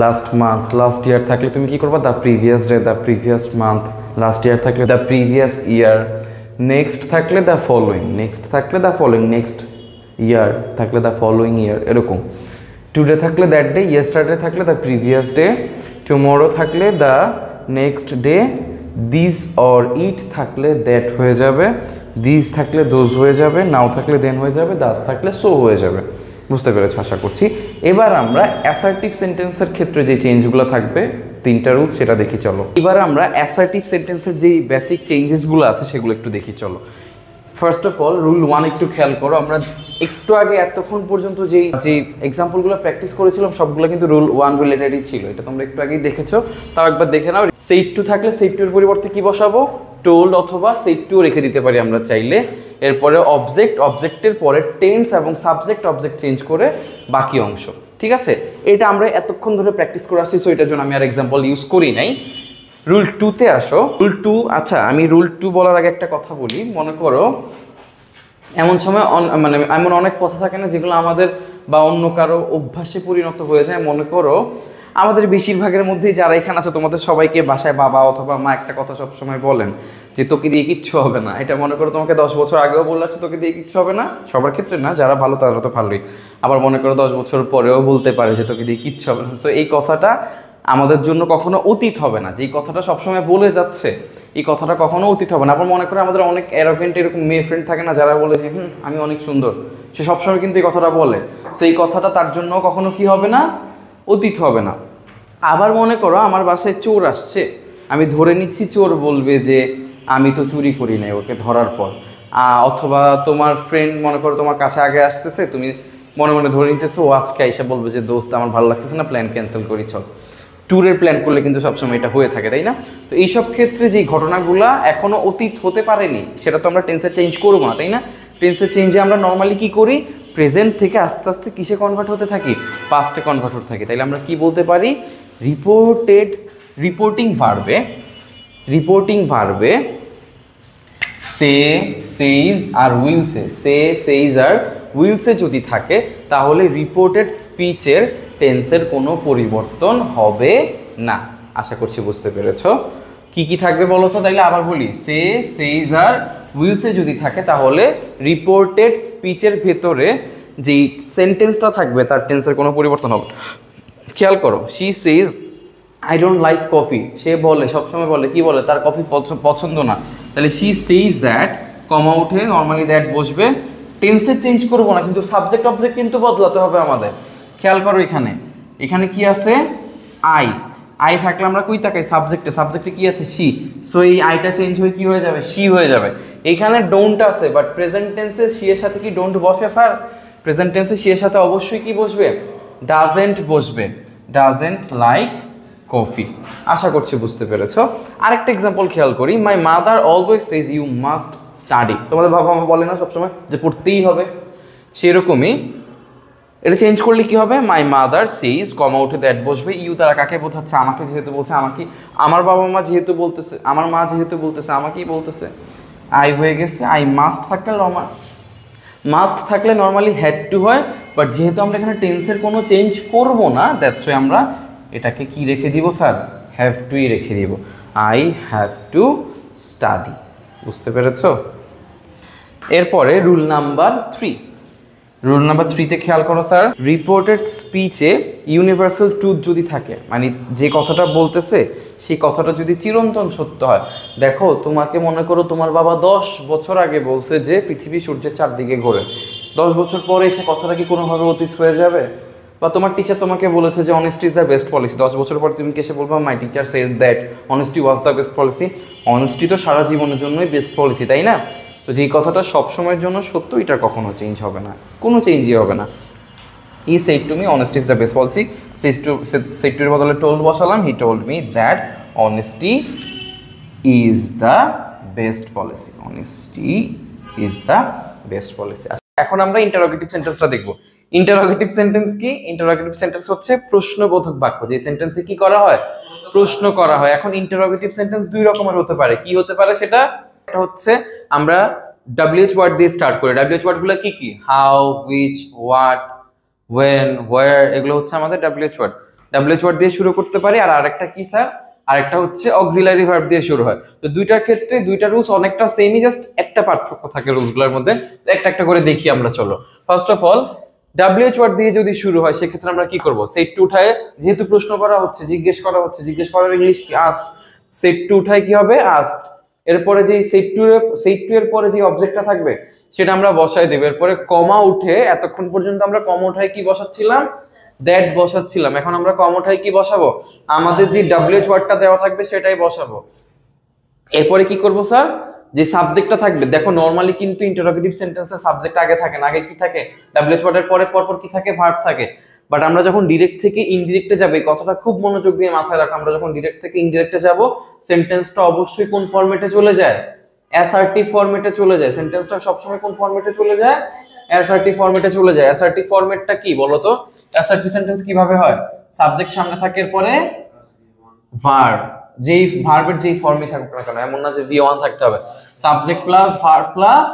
last month, last year থাকলে তুমি কি করবা, the previous day, the previous month. Last year থাকলে দ্য প্রিভিয়াস ইয়ার। নেক্সট থাকলে দ্য ফলোয়িং, নেক্সট থাকলে দ্য ফলোয়িং, নেক্সট ইয়ার থাকলে দ্য ফলোয়িং ইয়ার, এরকম। টুডে থাকলে দ্যাট ডে, ইয়েস্টারডে থাকলে দ্য প্রিভিয়াস ডে, টুমরো থাকলে the next day, this or it থাকলে that হয়ে যাবে, দিস থাকলে দোজ হয়ে যাবে, নাও থাকলে দেন হয়ে যাবে, দাস থাকলে সো হয়ে যাবে। বুঝতে পেরেছো আশা করছি। এবার আমরা অ্যাসার্টিভ সেন্টেন্সের ক্ষেত্রে যে চেঞ্জগুলো থাকবে, তিনটা রুলস, সেটা দেখি চলো। এবার আমরা অ্যাসার্টিভ সেন্টেন্সের যেই বেসিক চেঞ্জেসগুলো আছে সেগুলো একটু দেখি চলো। ফার্স্ট অফ অল রুল 1 একটু খেয়াল করো। আমরা একটু আগে এতক্ষণ পর্যন্ত যে এক্সাম্পলগুলো প্র্যাকটিস করেছিলাম সবগুলো কিন্তু রুল 1 রিলেটেডই ছিল, এটা তোমরা একটু আগেই দেখেছো, তাও একবার দেখে নাও। সেট টু থাকলে সেট টু এর পরিবর্তে কি বসাবো, টোল্ড অথবা সেট টু রেখে দিতে পারি আমরা চাইলে। এরপরে অবজেক্ট, অবজেক্টের পরে টেন্স এবং সাবজেক্ট অবজেক্ট চেঞ্জ করে বাকি অংশ, ঠিক আছে? এটা আমরা এতক্ষণ ধরে প্র্যাকটিস করে আসছি, সো এটার জন্য আমি আর এক্সাম্পল ইউজ করি নাই। রুল 2-তে আসো। রুল 2, আচ্ছা আমি রুল 2 বলার আগে একটা কথা বলি। মনে করো এমন সময় মানে এমন অনেক কথা থাকে না যেগুলো আমাদের বা অন্য কারো অভ্যাসে পরিণত হয়ে যায়। মনে করো আমাদের বেশিরভাগের মধ্যেই যারা এখানে আছে তোমাদের সবাইকে বাসায় বাবা অথবা মা একটা কথা সবসময় বলেন যে তোকে দিয়ে কিচ্ছু হবে না। এটা মনে করো তোমাকে 10 বছর আগেও বললে তোকে দিয়ে কিচ্ছু হবে না, সবার ক্ষেত্রে না, যারা ভালো তারা তো ভালোই। আবার মনে করো 10 বছর পরেও বলতে পারে যে তোকে দিয়ে কিচ্ছু হবে না। সো এই কথাটা আমাদের জন্য কখনো অতীত হবে না, যেই কথাটা সবসময় বলে যাচ্ছে এই কথাটা কখনো অতীত হবে না। আবার মনে করো আমাদের অনেক অ্যারোগেন্ট এরকম মেয়ে ফ্রেন্ড থাকে না যারা বলে যে আমি অনেক সুন্দর, সে সবসময় কিন্তু এই কথাটা বলে। সো এই কথাটা তার জন্য কখনো কি হবে না, অতীত হবে না। আবার মনে করো আমার বাসায় চোর আসছে, আমি ধরে নিচ্ছি চোর বলবে যে আমি তো চুরি করি নাই ওকে ধরার পর। অথবা তোমার ফ্রেন্ড মনে করো তোমার কাছে আগে আসতেছে, তুমি মনে মনে ধরে নিতেছো ও আজকে এসে বলবে যে দোস্ত আমার ভালো লাগতেছে না, প্ল্যান ক্যান্সেল করি চল। ট্যুরের প্ল্যান করলে কিন্তু সবসময় এটা হয়ে থাকে, তাই না? তো এইসব ক্ষেত্রে যেই ঘটনাগুলো এখনো অতীত হতে পারেনি সেটা তো আমরা টেন্সে চেঞ্জ করবো না, তাই না? টেন্সের চেঞ্জে আমরা নর্মালি কি করি, প্রেজেন্ট থেকে আস্তে আস্তে কিসে কনভার্ট হতে থাকি, পাস্টে কনভার্ট হতে থাকি। তাইলে আমরা কি বলতে পারি, রিপোর্টিং ভার্বে সে, সেইজ আর উইলসে যদি থাকে তাহলে রিপোর্টেড স্পিচের টেন্সের কোনো পরিবর্তন হবে না। আশা করছি বুঝতে পেরেছো। কি কি থাকবে বলো তো, তাইলে আবার বলি, সে, সেইজ আর উইলসে যদি থাকে তাহলে রিপোর্টেড স্পিচের ভেতরে যেই সেন্টেন্সটা থাকবে তার টেন্সের কোনো পরিবর্তন হবে। খেয়াল করো, she says I don't like coffee, সে বলে সবসময় বলে কি বলে তার কফি পছন্দ না। তাহলে শি সেইজ দ্যাট, কমা উঠে নর্মালি দ্যাট বসবে, টেন্সে চেঞ্জ করবো না কিন্তু সাবজেক্ট অবজেক্ট কিন্তু বদলাতে হবে আমাদের। খেয়াল করো এখানে কি আছে, আই থাকলে আমরা কই তাকাই, সাবজেক্টে কি আছে, শি। সো এই আইটা চেঞ্জ হয়ে কি হয়ে যাবে, শি হয়ে যাবে। এখানে ডোন্ট আছে বাট প্রেজেন্ট টেন্সে শি এর সাথে কি ডোন্ট বসে স্যার? প্রেজেন্ট টেন্সে শি এর সাথে অবশ্যই কি বসবে, ডাজেন্ট বসবে, ডাজেন্ট লাইক কফি। আশা করছি বুঝতে পেরেছো। আরেকটা এক্সাম্পল খেয়াল করি, my mother always says you must study. তোমাদের বাবা মা বলে না সবসময় যে পড়তেই হবে, সেরকমই এটা চেঞ্জ করলে কি হবে, মাই মাদার সেইজ, কমা উঠে দ্যাট বসবে, ইউ তারা কাকে বোঝাচ্ছে, আমাকে যেহেতু বলছে, আমাকে, আমার বাবা মা যেহেতু বলতেছে, আমার মা যেহেতু বলতেছে, আমাকেই বলতেছে। আই হয়ে গেছে, আই মাস্ট থাকলে নর্মালি হ্যাড টু হয়, বাট যেহেতু আমরা এখানে টেন্সের কোনো চেঞ্জ করব না, দ্যাটস ওয়াই আমরা এটাকে কি রেখে দিব স্যার, হ্যাভ টুই রেখে দিব, আই হ্যাভ টু স্টাডি। বুঝতে পেরেছো? এরপরে রুল নাম্বার 3তে খেয়াল করো স্যার, রিপোর্টেড স্পিচে ইউনিভার্সাল ট্রুথ যদি থাকে, মানে যে কথাটা বলতেছে সেই কথাটা যদি চিরন্তন সত্য হয়। দেখো তোমাকে মনে করো তোমার বাবা 10 বছর আগে বলছে যে পৃথিবী সূর্যের চারদিকে ঘোরে, 10 বছর পরে সে কথাটা কি কোনোভাবে অতীত হয়ে যাবে? বা তোমার টিচার তোমাকে বলেছে যে honesty is the best policy, 10 বছর পর তুমি এসে বলবা my teacher said that honesty was the best policy. Honesty তো সারা জীবনের জন্যই বেস্ট পলিসি, তাই না? তো যেই কথাটা সবসময়ের জন্য সত্য, এটা কখনো চেঞ্জ হবে না, কোনো চেঞ্জই হবে না। হি said to me honesty is the best policy, said to এর বদলে টোল্ড বসালাম, হি told me that honesty is the best policy, honesty is the best policy. এখন আমরা ইন্টারোগেটিভ সেন্টেন্সটা দেখবো। ইন্টারোগেটিভ সেন্টেন্স কি? ইন্টারোগেটিভ সেন্টেন্স হচ্ছে প্রশ্নবোধক বাক্য, যে সেন্টেন্সে কি করা হয়, প্রশ্ন করা হয়। এখন ইন্টারোগেটিভ সেন্টেন্স দুই রকমের হতে পারে। কি হতে পারে সেটা? এটা হচ্ছে আমরা WH ওয়ার্ড দিয়ে স্টার্ট করি। WH ওয়ার্ডগুলো কি কি? হাউ, হুইচ, হোয়াট, ওয়েন, হোয়ার, এগুলো হচ্ছে আমাদের WH ওয়ার্ড। WH ওয়ার্ড দিয়ে শুরু করতে পারি। আর আরেকটা কি স্যার? আরেকটা হচ্ছে অক্সিলারি ভার্ব দিয়ে শুরু হয়। তো দুইটার ক্ষেত্রে দুইটা রুলস অনেকটা সেমই, জাস্ট একটা পার্থক্য থাকে রুলসগুলোর মধ্যে। তো একটা একটা করে দেখি আমরা, চলো। First of all WH word দিয়ে যদি শুরু হয় সেক্ষেত্রে আমরা কি করব, সেট টু উঠায়, যেহেতু প্রশ্ন করা হচ্ছে, জিজ্ঞেস করার ইংলিশ কি, আস্ক। সেট টু উঠায় কি হবে, আস্ক। এরপরে যে সেট টু এর পরে যে অবজেক্টটা থাকবে সেটা আমরা বসাই দেব। এরপরে কমা উঠে, এতক্ষণ পর্যন্ত আমরা কমা উঠায় কি বসাচ্ছিলাম, দ্যাট বসাচ্ছিলাম। এখন আমরা কমা উঠায় কি বসাবো, আমাদের যে WH ওয়ার্ডটা দেওয়া থাকবে সেটাই বসাবো। এরপরে কি করব স্যার, যে সাবজেক্টটা থাকবে, দেখো নরমালি কিন্তু ইন্টারোগেটিভ সেন্টেন্সের সাবজেক্ট আগে থাকে না, আগে কি থাকে ডাব্লিউএইচ ওয়ার্ডের পরে পরপর কি থাকে ভার্ব থাকে। বাট আমরা যখন ডিরেক্ট থেকে ইনডিরেক্টে যাব, এই কথাটা খুব মনোযোগ দিয়ে মাথায় রাখো, আমরা যখন ডিরেক্ট থেকে ইনডিরেক্টে যাব সেন্টেন্সটা অবশ্যই কোন ফরম্যাটে চলে যায়, অ্যাসার্টিভ ফরম্যাটে চলে যায়। সেন্টেন্সটা সবসময় কোন ফরম্যাটে চলে যায়, অ্যাসার্টিভ ফরম্যাটে চলে যায়। অ্যাসার্টিভ ফরম্যাটটা কি বলো তো, অ্যাসার্টিভ সেন্টেন্স কিভাবে হয়, সাবজেক্ট সামনে থাকে এরপরে ভার্ব, যেই ভার্বের যেই ফর্মই থাকুক না কেন, এমন না যে V1 থাকতে হবে, subject plus verb plus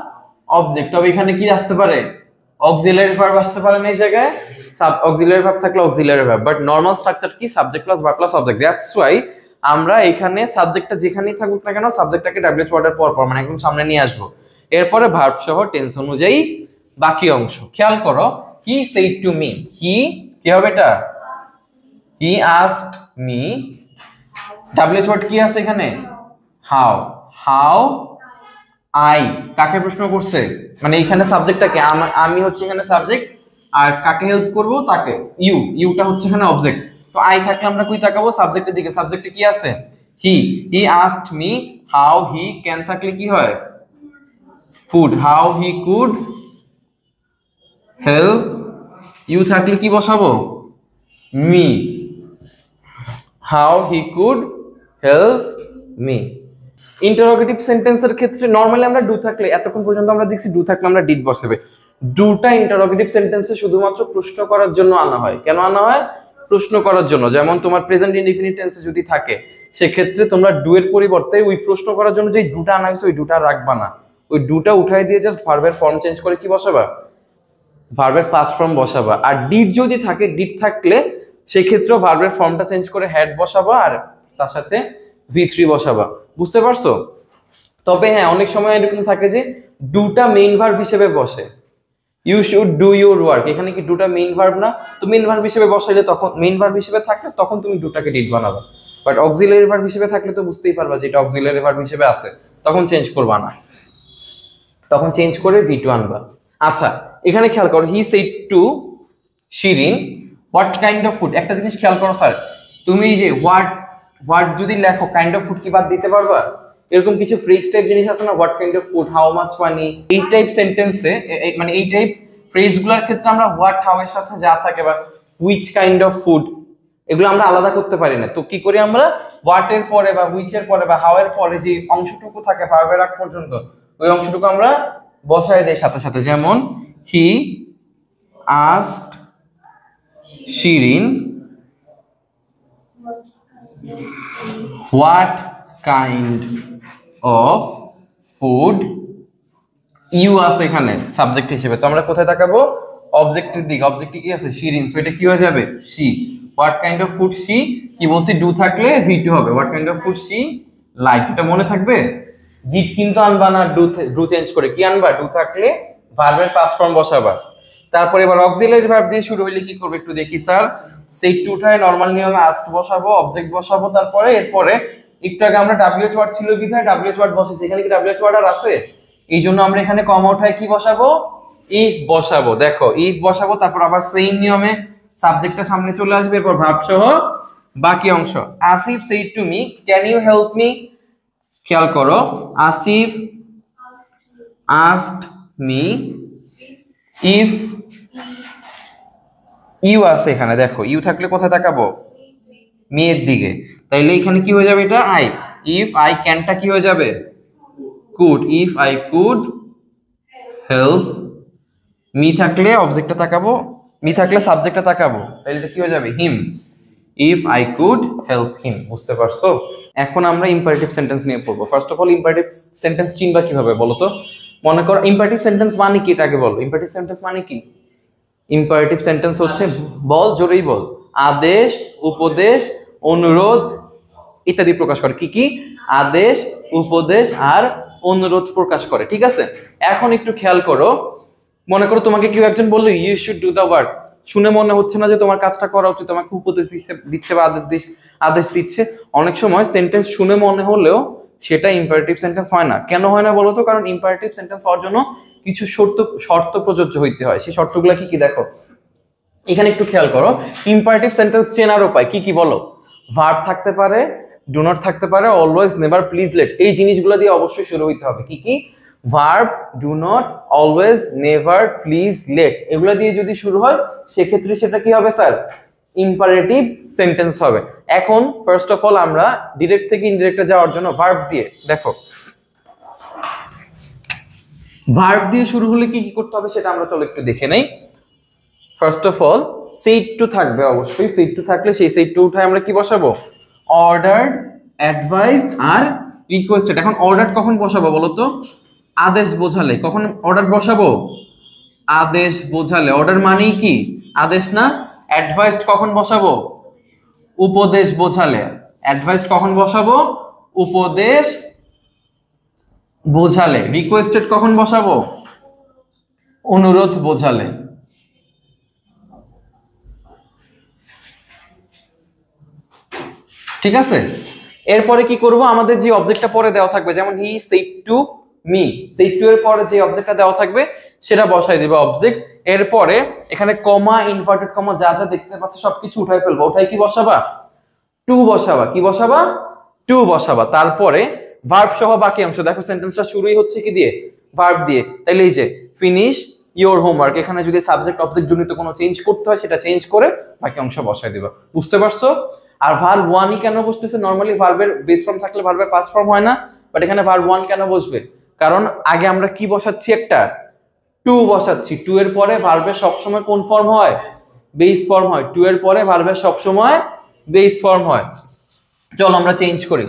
object. তবে এখানে কি আসতে পারে, অক্সিলারি ভার্ব আসতে পারে না এই জায়গায়, অক্সিলারি ভার্ব থাকলে auxiliary verb, but normal structure কি subject plus verb plus object. That's why আমরা এখানে সাবজেক্টটা যেখানেই থাকুক না কেন সাবজেক্টটাকে ডাব্লিউএইচ ওয়ার্ডের পর পর মানে একদম সামনে নিয়ে আসবো, এরপরে ভার্ব সহ টেন্স অনুযায়ী বাকি অংশ। খেয়াল করো, he said to me, he কি হবে এটা, he asked me, WH word কি আছে এখানে, হাউ, হাউ আই কাকে প্রশ্ন করছে, মানে এখানে সাবজেক্টটাকে, আমি হচ্ছে এখানে সাবজেক্ট, আর কাকে হেল্প করব তাকে, ইউ, ইউটা হচ্ছে এখানে অবজেক্ট। তো আই থাকলে আমরা কই তাকাবো, সাবজেক্টের দিকে। সাবজেক্টে কি আছে, he, he asked me how he can থাকলে কি হয়, could, how he could help, you থাকলে কি বসাবো, me, how he could help me. Interrogative সেন্টেন্সের ক্ষেত্রে নরমালি আমরা ডু থাকলে, এতক্ষণ পর্যন্ত আমরা দেখছি ডু থাকলে আমরা ডিড বসাবে। ডুটা ইন্টারোগেটিভ সেন্টেন্সে শুধুমাত্র প্রশ্ন করার জন্য আনা হয়। কেন আনা হয়, প্রশ্ন করার জন্য। যেমন তোমার প্রেজেন্ট ইনডিফিনিট টেন্সে যদি থাকে সেক্ষেত্রে তোমরা ডু এর পরিবর্তে ওই প্রশ্ন করার জন্য যে ডুটা আনা হয়েছে ওই ডুটা রাখবা না, ওই ডুটা উঠাই দিয়ে জাস্ট ভার্বের ফর্ম চেঞ্জ করে কি বসাবা, ভার্বের পাস্ট ফর্ম বসাবা। আর ডিড যদি থাকে, ডিড থাকলে সেক্ষেত্রেও ভার্বের ফর্মটা চেঞ্জ করে হ্যাড বসাবা আর তার সাথে V3 বসাবা। বুঝতে পারছো? তবে হ্যাঁ, অনেক সময় এরকম থাকে যে ডুটা মেইন ভার্ব হিসেবে বসে, you should do your work, এখানে কি ডুটা মেইন ভার্ব না, তো মেইন ভার্ব হিসেবে বসাইলে তখন মেইন ভার্ব হিসেবে থাকলে তখন তুমি ডুটাকে ডিড বানাবা। বাট অক্সিলারি ভার্ব হিসেবে থাকলে তো বুঝতেই পারবা যে এটা অক্সিলারি ভার্ব হিসেবে আছে, তখন চেঞ্জ করবা না, তখন চেঞ্জ করে V2 আনবা। আচ্ছা, এখানে খেয়াল করো, he said two Shirin what kind of food. একটা জিনিস খেয়াল করো স্যার, তুমি যে হোয়াট যদি লেখো, কাইন্ড অফ ফুড কি বাদ দিতে পারবা? এরকম কিছু ফ্রেজ টাইপ জিনিস আছে না, what kind of food, how much money, এই টাইপ সেন্টেন্সে মানে এই টাইপ ফ্রেজগুলোর ক্ষেত্রে আমরা হোয়াট, হাউ এর সাথে যা থাকে বা হুইচ কাইন্ড অফ ফুড, এগুলো আমরা আলাদা করতে পারি না। তো কি করি আমরা, হোয়াট এর পরে বা হুইচ এর পরে বা হাউ এর পরে যে অংশটুকু থাকে ভার্বের আগ পর্যন্ত, ওই অংশটুকু আমরা বসায় দেই সাথে সাথে। যেমন he asked Shirin what kind of food, you আছে এখানে সাবজেক্ট হিসেবে, তো আমরা কোথায় তাকাবো, অবজেক্টের দিকে। অবজেক্টে কি আছে, শিরিন, সো এটা কি হয়ে যাবে, she. What kind of food she, কি বলছি, ডু থাকলে V2 হবে, what kind of food she like. এটা মনে থাকবে, ডিড কিন্তু আনবা না, ডু চেঞ্জ করে কি আনবা, ডু থাকলে ভার্বের পাস্ট ফর্ম বসাবা। তারপরে এবার অক্সিলারি ভার্ব দিয়ে শুরু হইলে কি করবে একটু দেখি স্যার, সেড টু উঠায় নরমাল নিয়মে আস্ক বসাবো, অবজেক্ট বসাবো, তারপরে এরপরে একটু আগে আমরা ডাব্লিউএইচ ওয়ার্ড ছিল বিধায় ডাব্লিউএইচ ওয়ার্ড বসেছি, এখানে কি ডাব্লিউএইচ ওয়ার্ড আর আছে, এই জন্য আমরা এখানে কমা উঠায় কি বসাবো, ইফ বসাবো। দেখো ইফ বসাবো, তারপর আবার সেম নিয়মে সাবজেক্টটা সামনে চলে আসবে, এরপর ভার্ব সহ বাকি অংশ। Asif said to me can you help me, খেয়াল করো, Asif asked me if, you আছে এখানে, দেখো ইউ থাকলে কোথায় তাকাবো, মেয়ের দিকে, তাইলে এখানে কি হয়ে যাবে, এটা আই। ইফ আই ক্যানটা কি হয়ে যাবে, could, if I could help me থাকলে অবজেক্টটা তাকাবো, মি থাকলে সাবজেক্টটা তাকাবো, তাহলে এটা কি হয়ে যাবে, him, if I could help him. বুঝতে পারছো? এখন আমরা ইম্পারেটিভ সেন্টেন্স নিয়ে পড়বো। First of all imperative sentence চিনবা কিভাবে বলো তো? মনে করো ইম্পারেটিভ সেন্টেন্স মানে কি, এটাকে বলো, ইম্পারেটিভ সেন্টেন্স মানে কি? ইম্পারেটিভ সেন্টেন্স হচ্ছে, বল, জোরেই বল, আদেশ, উপদেশ, অনুরোধ ইত্যাদি প্রকাশ করে। কি কি? আদেশ, উপদেশ আর অনুরোধ প্রকাশ করে। ঠিক আছে, এখন একটু খেয়াল করো, মনে করো তোমাকে কেউ একজন বললো you should do the work, শুনে মনে হচ্ছে না যে তোমার কাজটা করা উচিত, তোমাকে উপদেশ দিচ্ছে বা আদেশ দিচ্ছে। অনেক সময় সেন্টেন্স শুনে মনে হলেও সেটা ইম্পারেটিভ সেন্টেন্স হয় না। কেন হয় না বলো তো? কারণ ইম্পারেটিভ সেন্টেন্স হওয়ার জন্য কিছু শর্ত প্রযোজ্য হইতে হয়। সেই শর্তগুলো কি কি দেখো এখানে একটু খেয়াল করো। ইম্পারেটিভ সেন্টেন্স চেনার উপায় কি কি বলো? ভার্ব থাকতে পারে, ডু নট থাকতে পারে, অলওয়েজ, নেভার, প্লিজ, লেট। এই জিনিসগুলো দিয়ে অবশ্যই শুরু হইতে হবে। কি কি? Verb, do not, always, never, please, let, এগুলো দিয়ে যদি শুরু হয় সেক্ষেত্রে সেটা কি হবে স্যার? ইম্পারেটিভ সেন্টেন্স হবে। এখন ফার্স্ট অফ অল আমরা ডিরেক্ট থেকে ইনডিরেক্টে যাওয়ার জন্য ভার্ব দিয়ে দেখো, ভার্ব দিয়ে শুরু হলে কি কি করতে হবে সেটা আমরা চলো একটু দেখে নেই। First of all said to থাকবে, অবশ্যই সেড টু থাকলে সেই সেড টু উঠায় আমরা কি বসাবো? Ordered, advised are requested. এখন অর্ডার কখন বসাবো বলো তো? আদেশ বোঝালে। কখন অর্ডার বসাবো? আদেশ বোঝালে। অর্ডার মানেই কি? আদেশ না? অ্যাডভাইসড কখন বসাবো? উপদেশ বোঝালে। অ্যাডভাইসড কখন বসাবো? উপদেশ বোঝালে। রিকোয়েস্টেড কখন বসাবো? অনুরোধ বোঝালে। ঠিক আছে? এরপরে কি করব? আমাদের যে অবজেক্টটা পরে দেওয়া থাকবে, যেমন হি said to me, said to এর পরে যে অবজেক্টটা দেওয়া থাকবে সেটা বসাই দিবে অবজেক্ট। এরপরে এখানে কমা, ইনভার্টেড কমা যা যা দেখতে পাচ্ছ সবকিছু উঠাই ফেলবো। উঠাই কি বসাবা? টু বসাবা। কি বসাবা? টু বসাবা। তারপরে ভার্ব সহ বাকি অংশ। দেখো সেন্টেন্সটা শুরুই হচ্ছে কি দিয়ে? ভার্ব দিয়ে। তাইলে এই যে ফিনিশ ইওর হোমওয়ার্ক, এখানে যদি সাবজেক্ট অবজেক্ট জনিত কোনো চেঞ্জ করতে হয় সেটা চেঞ্জ করে বাকি অংশ বসাই দিবা। বুঝতে পারছো? আর ভার্ব ওয়ানই কেন বসতেছে? নরমালি ভার্বের বেস ফর্ম থাকলে ভার্বের পাস্ট ফর্ম হয় না, বাট এখানে ভার্ব ওয়ান কেন বসবে? কারণ আগে আমরা কি বসাচ্ছি? একটা টু বসাচ্ছি। টু এর পরে ভার্বের সবসময় কোন ফর্ম হয়? বেস ফর্ম হয়। টু এর পরে ভার্বের সবসময় বেস ফর্ম হয়। চলো আমরা চেঞ্জ করি।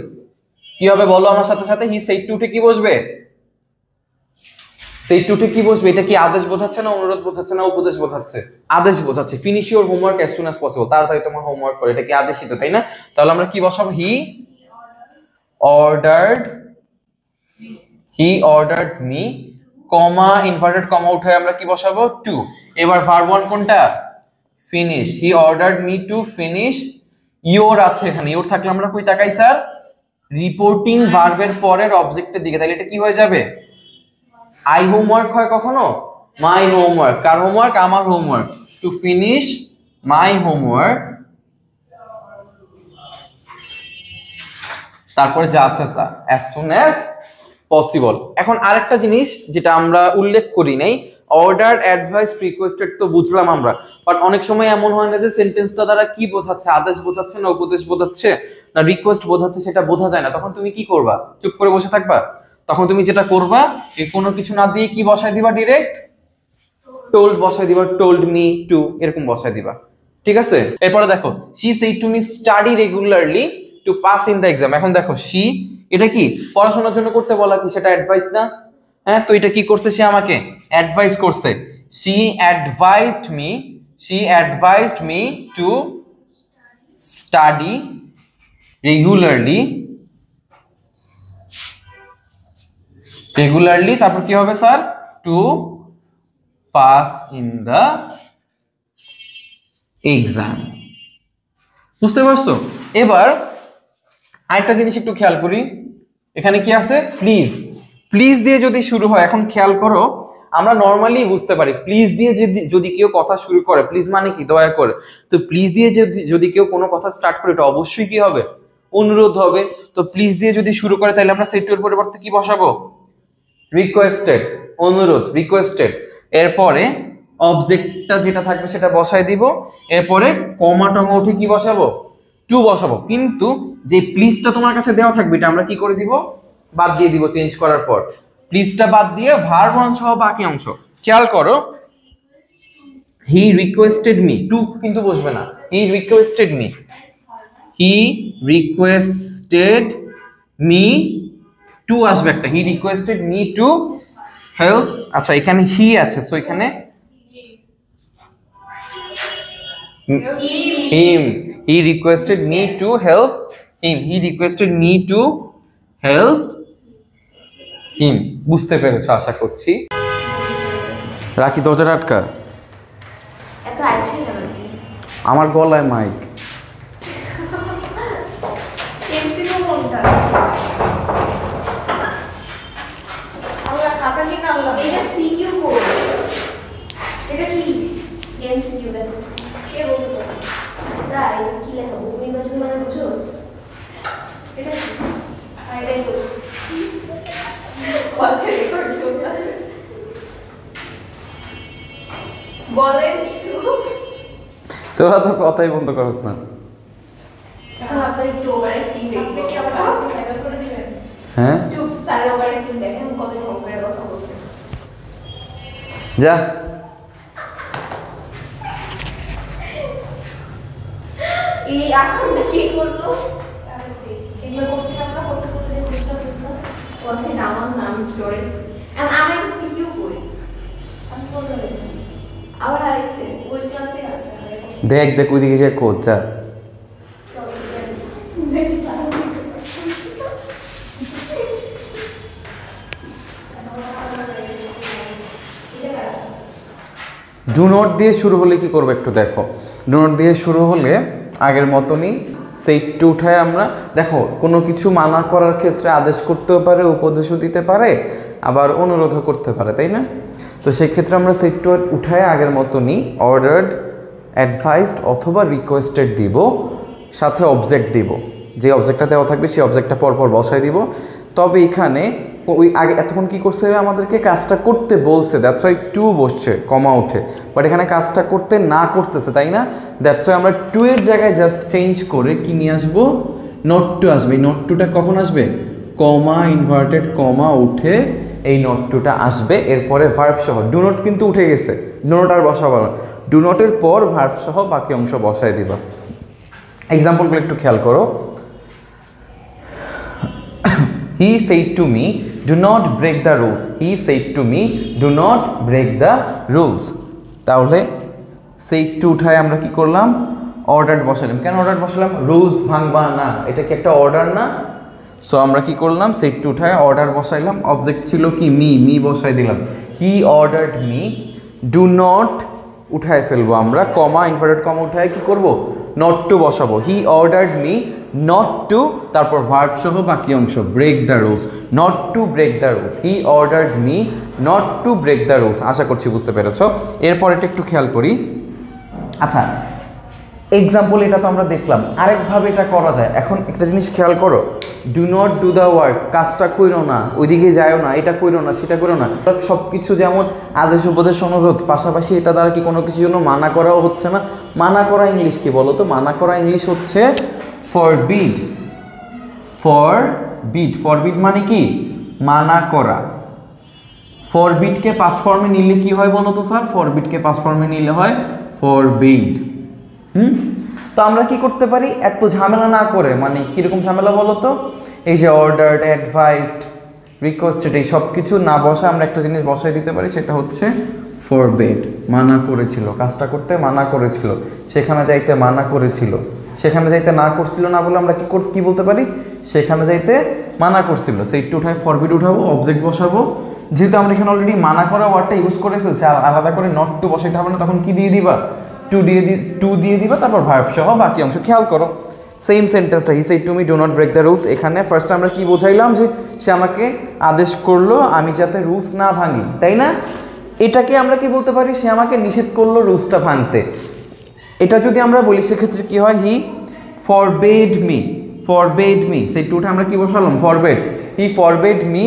কি হবে বলো আমার সাথে সাথে? হি সেড টু উঠে কি বসবে? সেড টু উঠে কি বসবে? এটা কি আদেশ বোঝাচ্ছে না অনুরোধ বোঝাচ্ছে না উপদেশ বোঝাচ্ছে? আদেশ বোঝাচ্ছে। Finish your homework as soon as possible, তাড়াতাড়ি তোমার হোমওয়ার্ক করে। এটা কি আদেশই তো, তাই না? তাহলে আমরা কি বসাবো? He ordered me, comma, inverted comma উঠে আমরা কি বসাবো? টু। এবার ভার্ব ওয়ান কোনটা? Finish. He ordered me to finish your আছে এখানে। ইওর থাকলে আমরা কই তাকাই স্যার? রিপোর্টিং ভার্বের পরের অবজেক্টের দিকে। তাহলে এটা কি হয়ে যাবে? আই হোমওয়ার্ক হয় কখনো? My homework. কার হোমওয়ার্ক? আমার homework. To finish my homework. তারপরে যা আছে তা অ্যাজ সুন অ্যাজ পসিবল। এখন আরেকটা জিনিস যেটা আমরা উল্লেখ করি নাই, অর্ডার, অ্যাডভাইস, রিকোয়েস্টেড তো বুঝলাম আমরা, বাট অনেক সময় এমন হয় না যে সেন্টেন্সটা দ্বারা কি বোঝাচ্ছে? আদেশ বোঝাচ্ছে না উপদেশ বোঝাচ্ছে না রিকোয়েস্ট বোঝাচ্ছে সেটা বোঝা যায় না। তখন তুমি কি করবা? চুপ করে বসে থাকবা? তখন তুমি যেটা করবা, এই কোনো কিছু না দিয়ে কি বসাই দিবা? ডিরেক্ট টোল্ড বসাই দিবা। টোল্ড মি টু, এরকম বসাই দিবা। ঠিক আছে? এরপরে দেখো, she said to me study regularly to pass in the exam. এখন দেখো শি, এটা কি পড়াশোনার জন্য করতে বলা? কি সেটা অ্যাডভাইস না? হ্যাঁ, তো এটা কি করছে? সে আমাকে অ্যাডভাইস করছে। She advised me to study regularly. তারপর কি হবে sir? To pass in the exam. বুঝতে পারছো? এবার আরেকটা জিনিস একটু খেয়াল করি। এখানে কি আছে? প্লিজ। প্লিজ দিয়ে যদি শুরু হয়, এখন খেয়াল করো, আমরা নরমালি বুঝতে পারি প্লিজ দিয়ে যদি কেউ কথা শুরু করে, প্লিজ মানে কি? দয়া করে। তো প্লিজ দিয়ে যদি কেউ কোনো কথা স্টার্ট করে, এটা অবশ্যই কি হবে? অনুরোধ হবে। তো প্লিজ দিয়ে যদি শুরু করে, তাহলে আমরা সেড টু এর পরিবর্তে কি বসাবো? রিকোয়েস্টেড, অনুরোধ, রিকোয়েস্টেড। এরপরে অবজেক্টটা যেটা থাকবে সেটা বসাই দিব। এরপরে কমা টমা উঠে কি বসাবো? টু বসাবো। কিন্তু যে প্লিজটা তোমার কাছে দেওয়া থাকবে এটা আমরা কি করে দিব? বাদ দিয়ে দিব চেঞ্জ করার পর। প্লিজটা বাদ দিয়ে ভার্ব ওয়ান সহ বাকি অংশ। খেয়াল করো, হি রিকোয়েস্টেড মি, টু কিন্তু বসবে না। হি রিকোয়েস্টেড মি টু আসবে একটা। He requested me to help. আচ্ছা, এখানে হি আছে, সো এখানে him. He requested me to help him. বুঝতে পেরেছো আশা করছি। রাখি দরজাটা আটকা। এত আছে কেন? আমার গলায় মাইক। এমসিকিউ কোনটা? আল্লাহ, খাতা কি না আল্লাহ? এটা সিকিউ কোড। এটা কি? এমসিকিউ দেখো। কে বলছো? তাই কি লেখা? নির্বাচন মানে বুঝোস? তোরা তো কথাই বন্ধ করছ না। এখন আপনার একটু ওভার অ্যাক্টিং দেখবো। আপনি কি আবার ফাইবার করে দিবেন? হ্যাঁ চুপ, স্যার ওভার অ্যাক্টিং দেখেন কত ঢং করে কথা বলছে। যা। এই আকাউন্টটা কি করলো? এগুলো করছি আমরা ফটো করতে চেষ্টা করলাম। বলছি না আমার নাম ফ্লোরেন্স এন্ড আমার একটা সিকিউ কই আমি বললাম আবার আরেকছে ওই ক্লাসে আছে দেখ দেখ ওইদিকে যে কোচ যা। ডু নট দিয়ে শুরু হলে কি করবো একটু দেখো। ডু নট দিয়ে শুরু হলে আগের মতনই সেইটু উঠায় আমরা দেখো কোনো কিছু মানা করার ক্ষেত্রে আদেশ করতেও পারে, উপদেশও দিতে পারে, আবার অনুরোধও করতে পারে, তাই না? তো সেক্ষেত্রে আমরা সেইটু উঠায় আগের মতনই অর্ডার্ড, অ্যাডভাইসড অথবা রিকোয়েস্টেড দিব, সাথে অবজেক্ট দিব। যে অবজেক্টটা দেওয়া থাকবে সেই অবজেক্টটা পরপর বসায় দিব। তবে এখানে ওই আগে এতক্ষণ কী করছে আমাদেরকে কাজটা করতে বলছে, দ্যাটস ওয়াই টু বসছে কমা উঠে, বাট এখানে কাজটা করতে না করতেছে, তাই না? দ্যাটস ওয়াই আমরা টু এর জায়গায় জাস্ট চেঞ্জ করে কি নিয়ে আসবো, নট টু আসবে। এই নট টুটা কখন আসবে? কমা ইনভার্টেড কমা উঠে এই নট টুটা আসবে, এরপরে ভার্ব সহ। ডু নট কিন্তু উঠে গেছে, ডু নট আর বসাবো না, ডু নটের পর ভার্ব সহ বাকি অংশ বসায় দিবা। এক্সাম্পলগুলো একটু খেয়াল করো। He said to me, do not break the rules. He said to me, do not break the rules. তাহলে said to উঠায় আমরা কি করলাম, অর্ডার বসালাম। কেন অর্ডার বসালাম? রুলস ভাঙবা না, এটা কি একটা অর্ডার না? সো আমরা কি করলাম, said to উঠায় অর্ডার বসাইলাম। অবজেক্ট ছিল কি, মি বসাই দিলাম। হি অর্ডার্ড মি, ডু নট উঠায় ফেলবো আমরা, কমা ইনভার্টেড কমা উঠায় কি করব, নট টু বসাবো। He ordered me not to, তারপর ভার্ব সহ বাকি অংশ, break the rules, not to break the rules. He ordered me not to break the rules. আশা করছি বুঝতে পেরেছ। এরপর এটা একটু খেয়াল করি। আচ্ছা, এক্সাম্পল এটা তো আমরা দেখলাম, আরেকভাবে এটা করা যায়। এখন একটা জিনিস খেয়াল করো, do not do the work, কাজটা কইরো না, ওইদিকে যায়ও না, এটা কইরো না, সেটা করো না। সব কিছু যেমন আদেশ উপদেশ অনুরোধ, পাশাপাশি এটা দ্বারা কি কোনো কিছুর জন্য মানা করাও হচ্ছে না। মানা করা ইংলিশ কি বলো তো? মানা করা ইংলিশ হচ্ছে ফরবিড। ফরবিড মানে কি? মানা করা। ফরবিডকে পাস ফর্মে নিলে কি হয় বলো তো স্যার? ফরবিডকে পাস ফর্মে নিলে হয় ফরবিড। তো আমরা কি করতে পারি, এত ঝামেলা না করে, মানে কিরকম ঝামেলা বলো তো, এই যে অর্ডার্ড, অ্যাডভাইসড, রিকোয়েস্টেড, এই সব কিছু না বসা আমরা একটা জিনিস বসাই দিতে পারি, সেটা হচ্ছে ফরবিড। মানা করেছিল, কাজটা করতে মানা করেছিল, সেখানে যাইতে মানা করেছিল, সেখানে যাইতে না করছিল না বলে আমরা কি বলতে পারি, সেখানে যাইতে মানা করছিল। সেইটা উঠায় ফরবিড উঠাবো, অবজেক্ট বসাবো। যেহেতু আমরা এখানে অলরেডি মানা করা ওয়ার্ডটা ইউজ করে ফেলছি, আর আলাদা করে নট টু বসাইতে হবে না, তখন কি দিয়ে দিবা, টু দিয়ে দিবা, তারপর ভার্ব সহ বাকি অংশ। খেয়াল করো সেম সেন্টেন্সটা, he said to me do not break the rules. এখানে ফার্স্ট আমরা কি বোঝাইলাম, যে সে আমাকে আদেশ করলো আমি যাতে রুলস না ভাঙি, তাই না? এটাকে আমরা কি বলতে পারি, সে আমাকে নিষেধ করলো রুলসটা ভাঙতে। এটা যদি আমরা বলি সেক্ষেত্রে কি হয়, হি ফরবেড মি, সেই টুটা আমরা কি বসালাম, forbade. He forbade me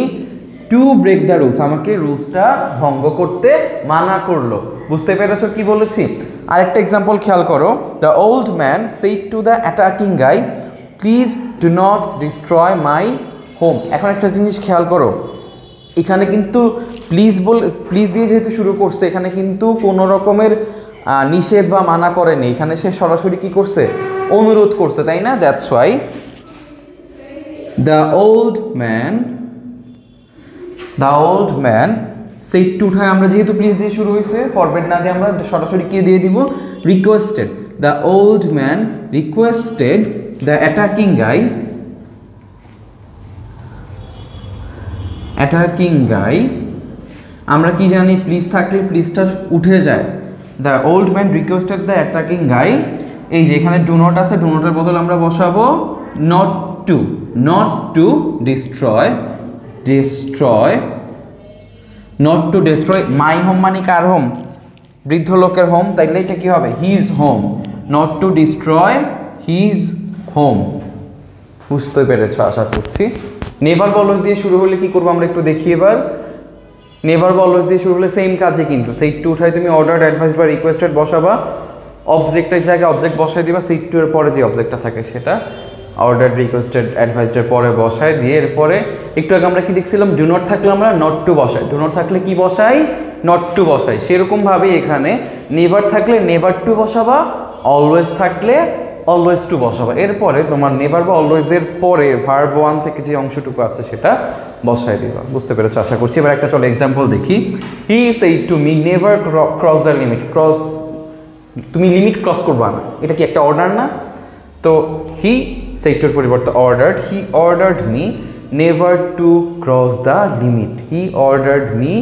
to break the rules, আমাকে রুলসটা ভঙ্গ করতে মানা করলো। বুঝতে পেরেছো কি বলেছি? আরেকটা এক্সাম্পল খেয়াল করো, the old man said to the attacking guy, please do not destroy my home. এখন একটা জিনিস খেয়াল করো, এখানে কিন্তু প্লিজ দিয়ে যেহেতু শুরু করছে, এখানে কিন্তু কোনো রকমের নিষেধ বা মানা করেনি, এখানে সে সরাসরি কি করছে, অনুরোধ করছে, তাই না? That's why the old man সেই টুঠায় আমরা যেহেতু প্লিজ দিয়ে শুরু হয়েছে, ফরবেড না দিয়ে আমরা সরাসরি কে দিয়ে দিব, requested. The old man requested the attacking guy. আমরা কি জানি, প্লিজ থাকলে প্লিজটা উঠে যায়। The old man requested the attacking guy. এই যে এখানে ডু নট আছে, ডু নটের বদলে আমরা বসাবো not to destroy my home, মানে কার হোম, বৃদ্ধ লোকের হোম, তাইলে এটা কি হবে, his home. Not to destroy his home. বুঝতে পেরেছো আশা করছি। নেভার বা অলওয়েজ দিয়ে শুরু হলে কি করবো আমরা একটু দেখি এবার। নেভার বা অলওয়েজ দিয়ে শুরু হলে সেম কাজে, কিন্তু সেই টু উঠায় তুমি অর্ডার, অ্যাডভাইস বা রিকোয়েস্টেড বসাবা। অবজেক্টের জায়গায় অবজেক্ট বসায় দিবা, সিট টু এর পরে যে অবজেক্টটা থাকে সেটা অর্ডার, রিকোয়েস্টেড, অ্যাডভাইসডের পরে বসায় দিয়ে এরপরে একটু আগে আমরা কি দেখছিলাম, ডু নট থাকলে আমরা নট টু বসাই, ডু নট থাকলে কি বসাই, নট টু বসাই। সেরকমভাবে এখানে নেভার থাকলে নেভার টু বসাবা, অলওয়েজ থাকলে অলওয়েজ টু বসাবা। এরপরে তোমার নেভার বা অলওয়েজের পরে ভার্ব ওয়ান থেকে যে অংশটুকু আছে সেটা বসায় দিবা। বুঝতে পেরেছো আশা করছি। এবার একটা চলো এক্সাম্পল দেখি। হি said to me never cross the limit. Cross, তুমি লিমিট ক্রস করবা না, এটা কি একটা অর্ডার না? তো হি সেইড টুর পরিবর্তে ordered, he ordered me never to cross the limit. He ordered me,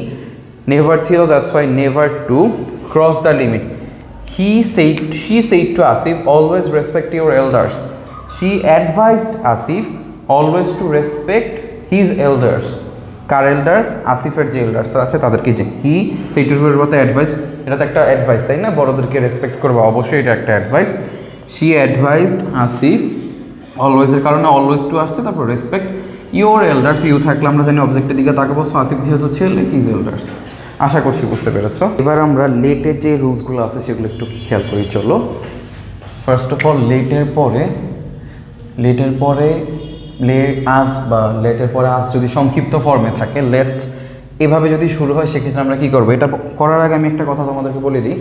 never ছিল, that's why never to cross the limit. She said to Asif, always respect your elders. She advised Asif always to respect his elders. কার elders? আসিফের যে elders আছে তাদেরকে। যে হি সেইটার পরিবর্তে advice, এটা তো একটা অ্যাডভাইস তাই না, বড়দেরকে রেসপেক্ট করবে, অবশ্যই এটা একটা অ্যাডভাইস। শি অ্যাডভাইসড আসিফ, অলওয়েজের কারণে অলওয়েজ টু আসছে, তারপর রেসপেক্ট ইউর এল্ডার্স। ইউ থাকলে আমরা জানি অবজেক্টের দিকে তাকাবো, সো আসিফ যেহেতু ছেলে, হিজ এল্ডার্স। আশা করছি বুঝতে পেরেছ। এবার আমরা লেটের যে রুলসগুলো আছে সেগুলো একটু খেয়াল করি চলো। ফার্স্ট অফ অল লেটের পরে লে আজ বা লেটের পরে আজ যদি সংক্ষিপ্ত ফর্মে থাকে, লেটস এভাবে যদি শুরু হয় সেক্ষেত্রে আমরা কী করবো? এটা করার আগে আমি একটা কথা তোমাদেরকে বলে দিই।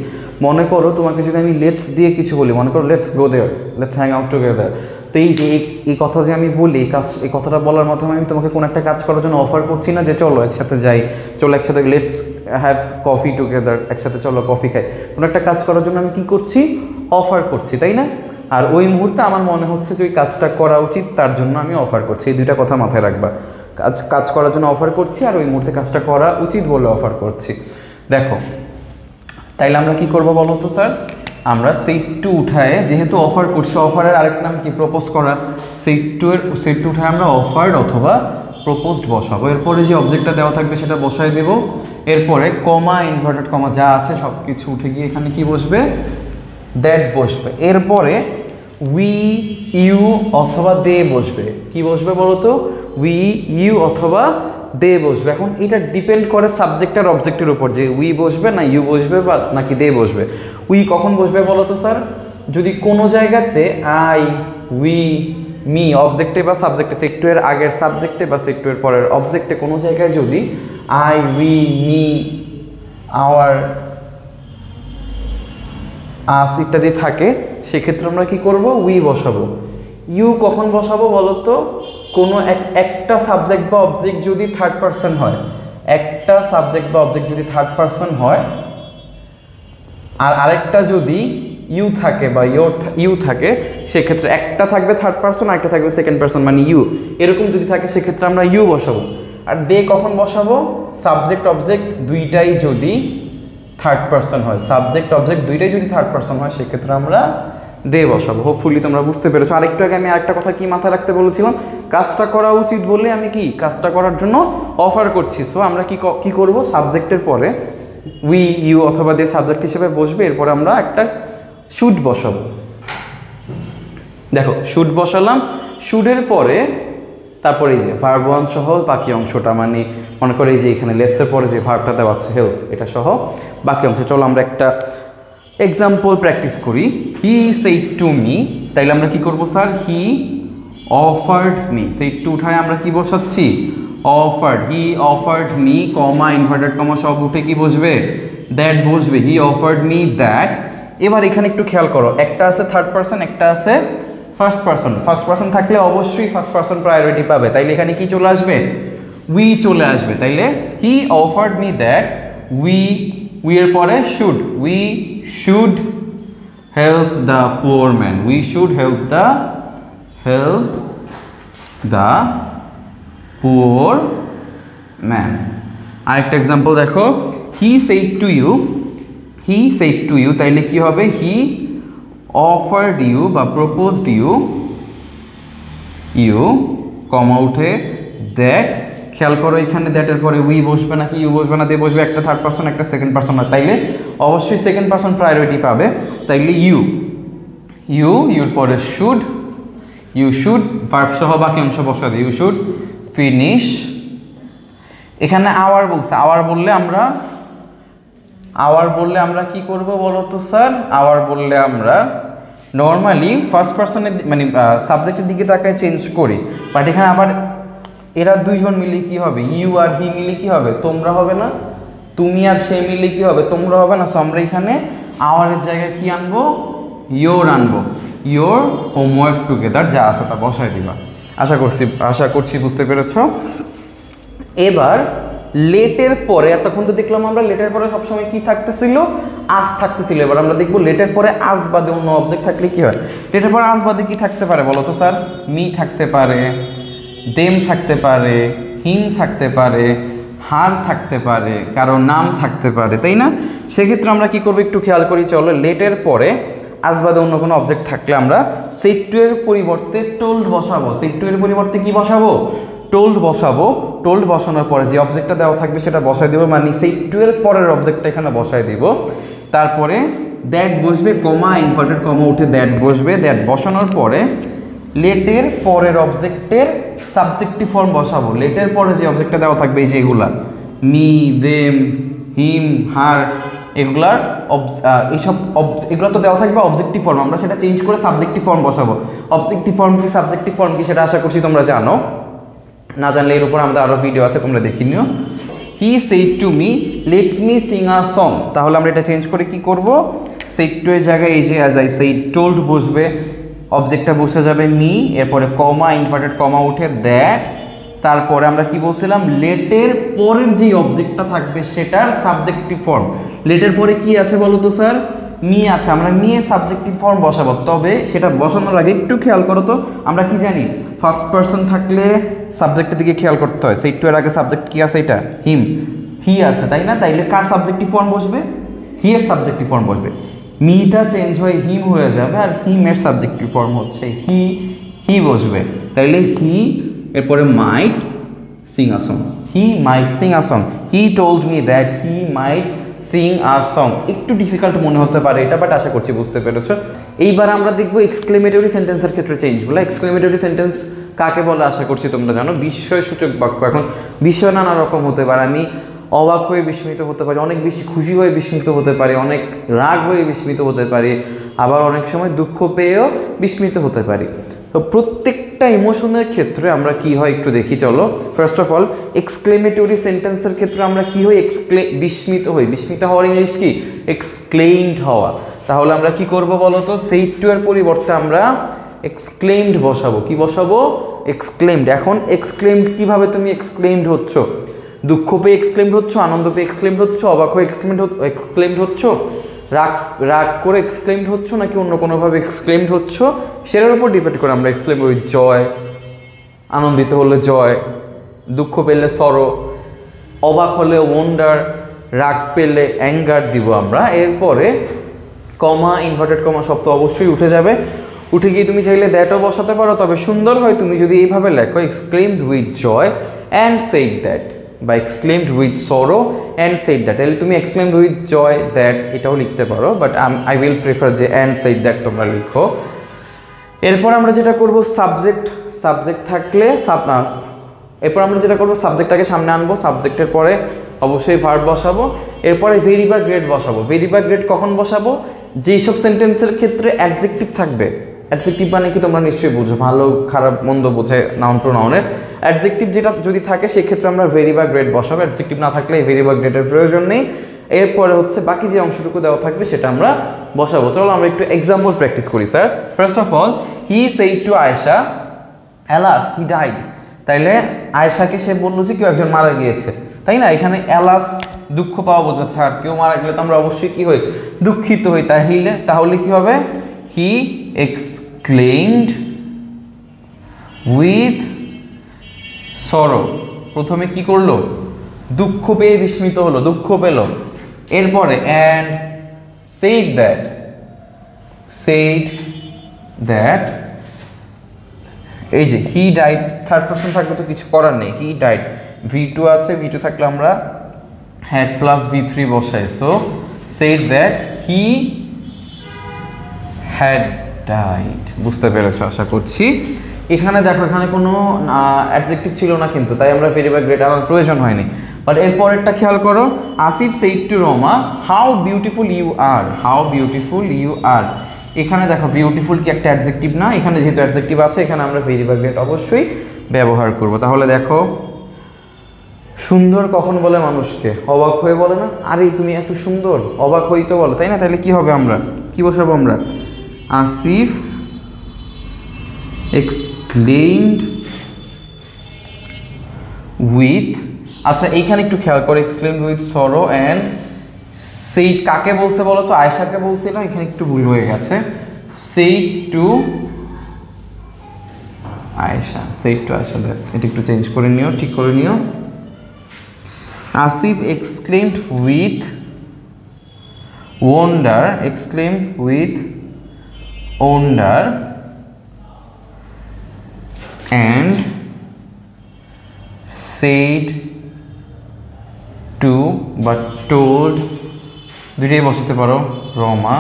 মনে করো তোমাকে যদি আমি লেটস দিয়ে কিছু বলি, মনে করো let's go there, let's hang out together, তো এই যে এই কথা যে আমি বলি, এই কথাটা বলার মাধ্যমে আমি তোমাকে কোনো একটা কাজ করার জন্য অফার করছি না যে চলো একসাথে যাই, চলো একসাথে লেটস হ্যাভ কফি টুগেদার, একসাথে চলো কফি খাই। কোনো একটা কাজ করার জন্য আমি কি করছি? অফার করছি, তাই না? আর ওই মুহূর্তে আমার মনে হচ্ছে যে ওই কাজটা করা উচিত, তার জন্য আমি অফার করছি। এই দুইটা কথা মাথায় রাখবা। কাজ করার জন্য অফার করছি আর ওই মুহূর্তে কাজটা করা উচিত বলে অফার করছি। দেখো তাইলে আমরা কি করবো বলো তো স্যার? আমরা সেট টু উঠায়, যেহেতু অফার করছি, অফারের আরেক নাম কি? প্রপোজ করা। সেট টু উঠায় আমরা অফার্ড অথবা প্রপোজড বসাবো। এরপরে যে অবজেক্টটা দেওয়া থাকবে সেটা বসায় দেবো। এরপরে কমা, ইনভার্টেড কমা যা আছে সব কিছু উঠে গিয়ে এখানে কি বসবে? দ্যাট বসবে। এরপরে উই, ইউ অথবা দে বসবে। কি বসবে বলো তো? উই, ইউ অথবা দে বসবে। এখন এটা ডিপেন্ড করে সাবজেক্ট আর অবজেক্টের উপর, যে উই বসবে না ইউ বসবে বা নাকি দে বসবে। উই কখন বসবে বলো তো স্যার? যদি কোনো জায়গাতে আই, উই, মি অবজেক্টে বা সাবজেক্টে, সেট টু এর আগের সাবজেক্টে বা সেট টু এর পরের অবজেক্টে কোনো জায়গায় যদি আই, উই, মি, আওয়ার, আস ইত্যাদি থাকে, সেক্ষেত্রে আমরা কি করব? উই বসাবো। ইউ কখন বসাবো বলো তো? কোনো একটা সাবজেক্ট বা অবজেক্ট যদি থার্ড পারসন হয়, একটা সাবজেক্ট বা অবজেক্ট যদি থার্ড পারসন হয় আর আরেকটা যদি ইউ থাকে বা ইউ থাকে, সেক্ষেত্রে একটা থাকবে থার্ড পারসন, আরেকটা থাকবে সেকেন্ড পারসন মানে ইউ। এরকম যদি থাকে সেক্ষেত্রে আমরা ইউ বসাবো। আর দে কখন বসাবো? সাবজেক্ট অবজেক্ট দুইটাই যদি থার্ড পারসন হয়, সাবজেক্ট অবজেক্ট দুইটাই যদি থার্ড পারসন হয় সেক্ষেত্রে আমরা দে বসাবো। হোপফুলি তোমরা বুঝতে পেরেছো। আরেকটু আগে আমি আরেকটা কথা কি মাথায় রাখতে বলেছিলাম? কাজটা করা উচিত বলে আমি কি কাজটা করার জন্য অফার করছি। সো আমরা কি করব? সাবজেক্টের পরে উই, ইউ অথবা দে সাবজেক্ট হিসেবে বসবে। এরপরে আমরা একটা শুড বসাবো। দেখো শুড বসালাম, শুডের পরে তারপরে এই যে ভার্ব ওয়ান সহ বাকি অংশটা, মানে মনে করে এই যে এখানে লেটসের পরে যে ভার্বটা দেওয়া আছে হেল্প, এটা সহ বাকি অংশ। চলো আমরা একটা এক্সাম্পল প্র্যাকটিস করি। হি সেইড টু মি, তাইলে আমরা কি করব sir? He offered me. Said to উঠায় আমরা কি বসাচ্ছি? অফার্ড। হি অফার্ড মি, কমা, ইনভার্টেড কমা সব উঠে কি বসবে? দ্যাট বসবে। হি অফার্ড মি দ্যাট। এবার এখানে একটু খেয়াল করো, একটা আছে থার্ড পারসন, একটা আছে ফার্স্ট পারসন। ফার্স্ট পারসন থাকলে অবশ্যই ফার্স্ট পারসন প্রায়োরিটি পাবে, তাইলে এখানে কি চলে আসবে? উই চলে আসবে। তাইলে he offered me that we, we এর পরে should, we should help the poor man. We should help the poor man. আরেকটা এক্সাম্পল দেখো, he said to you, he said to you, তাইলে কি হবে? হি অফার্ড ইউ বা proposed you, you comma উঠে that. খেয়াল করো এখানে দ্যাটের পরে উই বসবে নাকি ইউ বসবে না, দে বসবে। একটা থার্ড পারসন একটা সেকেন্ড পারসন হয়, তাইলে অবশ্যই সেকেন্ড পারসন প্রায়োরিটি পাবে। তাইলে ইউর পরে শুড, ইউ শুড ভার্ব সহ বাকি অংশ বসা দিই। You should finish. এখানে আওয়ার বলছে, আওয়ার বললে আমরা আওয়ার বললে আমরা কি করব বলো তো স্যার? আওয়ার বললে আমরা নর্মালি ফার্স্ট পার্সনের মানে সাবজেক্টের দিকে তাকায় চেঞ্জ করি, বাট এখানে আবার এরা দুইজন মিলে কি হবে? ইউ আর হি মিলে কি হবে? তোমরা হবে না? তুমি আর সে মিলে কি হবে? তোমরা হবে না? সো আমরা এখানে আওয়ারের জায়গায় কি আনবো? ইয়োর আনবো। ইয়োর হোমওয়ার্ক টুগেদার যা আছে তা বসায় দিবা। আশা করছি বুঝতে পেরেছো। এবার লেটের পরে, এতক্ষণ তো দেখলাম আমরা লেটের পরে সবসময় কি থাকতেছিল? আজ থাকতেছিল। এবার আমরা দেখবো লেটের পরে আজ বাদে অন্য অবজেক্ট থাকলে কি হয়। লেটের পরে আজ বাদে কি থাকতে পারে বলো তো স্যার? মি থাকতে পারে, দেম থাকতে পারে, হিম থাকতে পারে, হার থাকতে পারে, কারো নাম থাকতে পারে, তাই না? সেক্ষেত্রে আমরা কি করবো একটু খেয়াল করি চলো। লেটের পরে আজ বাদে অন্য কোনো অবজেক্ট থাকলে আমরা সেট টু এর পরিবর্তে টোল্ড বসাবো। সেট টু এর পরিবর্তে কি বসাবো? টোল্ড বসাবো। টোল্ড বসানোর পরে যে অবজেক্টটা দেওয়া থাকবে সেটা বসায় দেবো, মানে সেট টু এর পরের অবজেক্টটা এখানে বসায় দিব। তারপরে দ্যাট বসবে, কমা ইনভার্টেড কমা উঠে দ্যাট বসবে। দ্যাট বসানোর পরে লেটের পরের অবজেক্টের সাবজেক্টিভ ফর্ম বসাবো। লেটের পরে যে অবজেক্টটা দেওয়া থাকবে এই যে এগুলা মি, দেম, হিম, হার, এগুলার এগুলো তো দেওয়া থাকবে অবজেক্টিভ ফর্ম, আমরা সেটা চেঞ্জ করে সাবজেক্টিভ ফর্ম বসাবো। অবজেক্টিভ ফর্ম কি সাবজেক্টিভ ফর্ম কি সেটা আশা করছি তোমরা জানো। না জানলে এর উপর আমাদের আরও ভিডিও আছে, তোমরা দেখে নিও। হি said to me let me Singh a song, তাহলে আমরা এটা চেঞ্জ করে কি করব? সেড টু এর জায়গায় এই যে অ্যাজ আই সেড টোল্ড বসবে, অবজেক্টটা বসে যাবে মি, এরপরে কমা ইনভার্টেড কমা উঠে দ্যাট। তারপরে আমরা কি বলছিলাম? লেটের পরের যে অবজেক্টটা থাকবে সেটার সাবজেক্টিভ ফর্ম। লেটের পরে কি আছে বলো তো স্যার? মি আছে, আমরা মি এর সাবজেক্টিভ ফর্ম বসাবো। তবে সেটা বসানোর আগে একটু খেয়াল করো তো, আমরা কি জানি ফার্স্ট পারসন থাকলে সাবজেক্টের দিকে খেয়াল করতে হয়। সেট টু এর আগে সাবজেক্ট কি আছে? এটা হিম, হি আছে, তাই না? তাইলে কার সাবজেক্টিভ ফর্ম বসবে? হি এর সাবজেক্টিভ ফর্ম বসবে। মিটা চেঞ্জ হয়ে হিম হয়ে যাবে, আর হিমের সাবজেক্টিভ ফর্ম হচ্ছে হি বসবে। তাইলে হি, এরপরে might sing a song, he might sing a song. He told me that he might sing a song. একটু ডিফিকাল্ট মনে হতে পারে এটা, বাট আশা করছি বুঝতে পেরেছো। এইবার আমরা দেখবো এক্সক্লেমেটরি সেন্টেন্সের ক্ষেত্রে চেঞ্জগুলো। এক্সক্লেমেটরি সেন্টেন্স কাকে বলে আশা করছি তোমরা জানো। বিস্ময়সূচক বাক্য। এখন বিস্ময় নানা রকম হতে পারে। আমি অবাক হয়ে বিস্মিত হতে পারি, অনেক বেশি খুশি হয়ে বিস্মিত হতে পারি, অনেক রাগ হয়ে বিস্মিত হতে পারি, আবার অনেক সময় দুঃখ পেয়েও বিস্মিত হতে পারি। তো প্রত্যেকটা ইমোশনের ক্ষেত্রে আমরা কি হয় একটু দেখি চলো। ফার্স্ট অফ অল এক্সক্লেমেটরি সেন্টেন্সের ক্ষেত্রে আমরা কি হই? বিস্মিত হই। বিস্মিত হওয়ার ইংলিশ কি? এক্সক্লেইমড হওয়া। তাহলে আমরা কি করব বলো তো? সেট টু এর পরিবর্তে আমরা এক্সক্লেইমড বসাবো। কি বসাবো? এক্সক্লেইমড। এখন এক্সক্লেইমড কিভাবে তুমি এক্সক্লেইমড হচ্ছ? দুঃখ পেয়ে এক্সক্লেইমড হচ্ছ, আনন্দ পেয়ে এক্সক্লেইমড হচ্ছ, অবাক হয়ে এক্সক্লেইমড হচ্ছ, রাগ করে এক্সক্লেইমড হচ্ছ, নাকি অন্য কোনোভাবে এক্সক্লেইমড হচ্ছ, সেটার উপর ডিপেন্ড করে আমরা এক্সক্লেইম করি। জয়, আনন্দিত হলে জয়, দুঃখ পেলে সরো, অবাক হলে ওয়ান্ডার, রাগ পেলে অ্যাঙ্গার দিব আমরা। এরপরে কমা ইনভার্টেড কমা সব তো অবশ্যই উঠে যাবে। উঠে গিয়ে তুমি চাইলে দ্যাটও বসাতে পারো, তবে সুন্দর হয় তুমি যদি এইভাবে লেখো exclaimed with joy and said that, বা exclaimed with sorrow and said that. তাহলে তুমি এক্সক্লেইমড উইথ জয় দ্যাট এটাও লিখতে পারো, বাট আই উইল প্রেফার যে অ্যান্ড সেড দ্যাট তোমরা লিখো। এরপর আমরা যেটা করব সাবজেক্ট থাকলে এরপর আমরা যেটা করবো সাবজেক্টটাকে সামনে আনবো, সাবজেক্টের পরে অবশ্যই ভার্ব বসাবো, এরপরে ভেরি বা গ্রেড বসাবো। ভেরি বা গ্রেড কখন বসাবো? যেই সব সেন্টেন্সের ক্ষেত্রে অ্যাডজেক্টিভ থাকবে। অ্যাডজেক্টিভ মানে কি তোমরা নিশ্চয়ই বুঝো, ভালো খারাপ মন্দ বোঝে নাউন প্রোনাউনের। অ্যাডজেক্টিভ যেটা যদি থাকে সেই ক্ষেত্রে আমরা ভেরি বা গ্রেড বসাবো। অ্যাডজেক্টিভ না থাকলে ভেরি বা গ্রেডের প্রয়োজন নেই। এরপরে হচ্ছে বাকি যে অংশটুকু দেওয়া থাকবে সেটা আমরা বসাবো। চলো আমরা একটু এক্সাম্পল প্র্যাকটিস করি sir. First of all he said two Ayesha alas he died. তাইলে আয়েশাকে সে বললো যে কেউ একজন মারা গিয়েছে, তাই না? এখানে অ্যালাস দুঃখ পাওয়া বোঝাচ্ছে, আর কেউ মারা গেলে তো আমরা অবশ্যই কি হই? দুঃখিত হই। তাহলে কি হবে? হি এক্সক্লেইমড উইথ সরো। প্রথমে কি করলো? দুঃখ পেয়ে বিস্মিত হলো, দুঃখ পেল। এরপরে অ্যান্ড সেইড দ্যাট এই যে হি ডাইড, থার্ড পারসন থাকলে তো কিছু করার নেই, হি ডাইড। V2 আছে, V2 থাকলে আমরা হ্যাড প্লাস V3 বসাই। So said that he had died. বুঝতে পেরেছো আশা করছি। এখানে দেখো এখানে কোনো অ্যাডজেক্টিভ ছিল না কিন্তু, তাই আমরা ভেরি বা গ্রেট আনার প্রয়োজন হয়নি। বাট এর পরেরটা খেয়াল করো, Asif said to Rama how beautiful you are, how beautiful you are. এখানে দেখো বিউটিফুল কি একটা অ্যাডজেক্টিভ না, এখানে যেহেতু অ্যাডজেক্টিভ আছে এখানে আমরা ভেরি বা গ্রেট অবশ্যই ব্যবহার করব। তাহলে দেখো সুন্দর কখন বলে মানুষকে? অবাক হয়ে বলে না? আরে তুমি এত সুন্দর, অবাক হই তো বলো, তাই না? তাহলে কি হবে, আমরা কি বসাবো? আমরা আসিফ এক্সক্লেইমড উইথ, আচ্ছা এইখানে একটু খেয়াল করে, exclaimed with sorrow and said কাকে বলছে বলো তো? আয়েশাকে বলছিল, এখানে একটু ভুল হয়ে গেছে। Said to Ayesha, said to Ayesha, এটা একটু চেঞ্জ করে নিও, ঠিক করে নিও। Asif exclaimed with wonder, exclaimed with wonder and said to but told, দুইটাই বসাতে পারো, রমা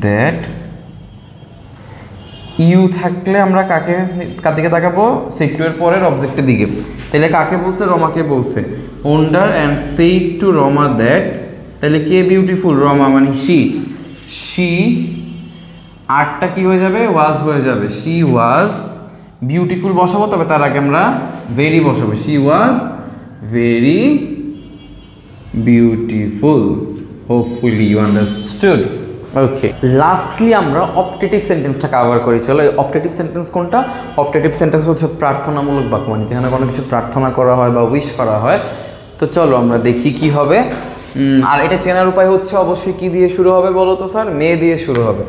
that ইউ থাকলে আমরা কাকে কার দিকে তাকাবো? সেড টু এর পরের অবজেক্টের দিকে। তাহলে কাকে বলছে? রমাকে বলছে। Wonder and said to Rama that, তাহলে কে বিউটিফুল? রমা মানে শি, শি আরটা কি হয়ে যাবে? ওয়াজ হয়ে যাবে। শি ওয়াজ বিউটিফুল বসাবো, তবে তার আগে আমরা ভেরি বসাবো। She was very beautiful, hopefully you understood. Okay, lastly আমরা অপটেটিভ সেন্টেন্সটা কভার করি। চলো, অপটেটিভ সেন্টেন্স কোনটা? অপটেটিভ সেন্টেন্স হচ্ছে প্রার্থনামূলক বাক্য, মানে যেখানে কোনো কিছু প্রার্থনা করা হয় বা উইশ করা হয়। তো চলো আমরা দেখি কি হবে। আর এটা চেনার উপায় হচ্ছে অবশ্যই কি দিয়ে শুরু হবে বলো তো স্যার? মে দিয়ে শুরু হবে,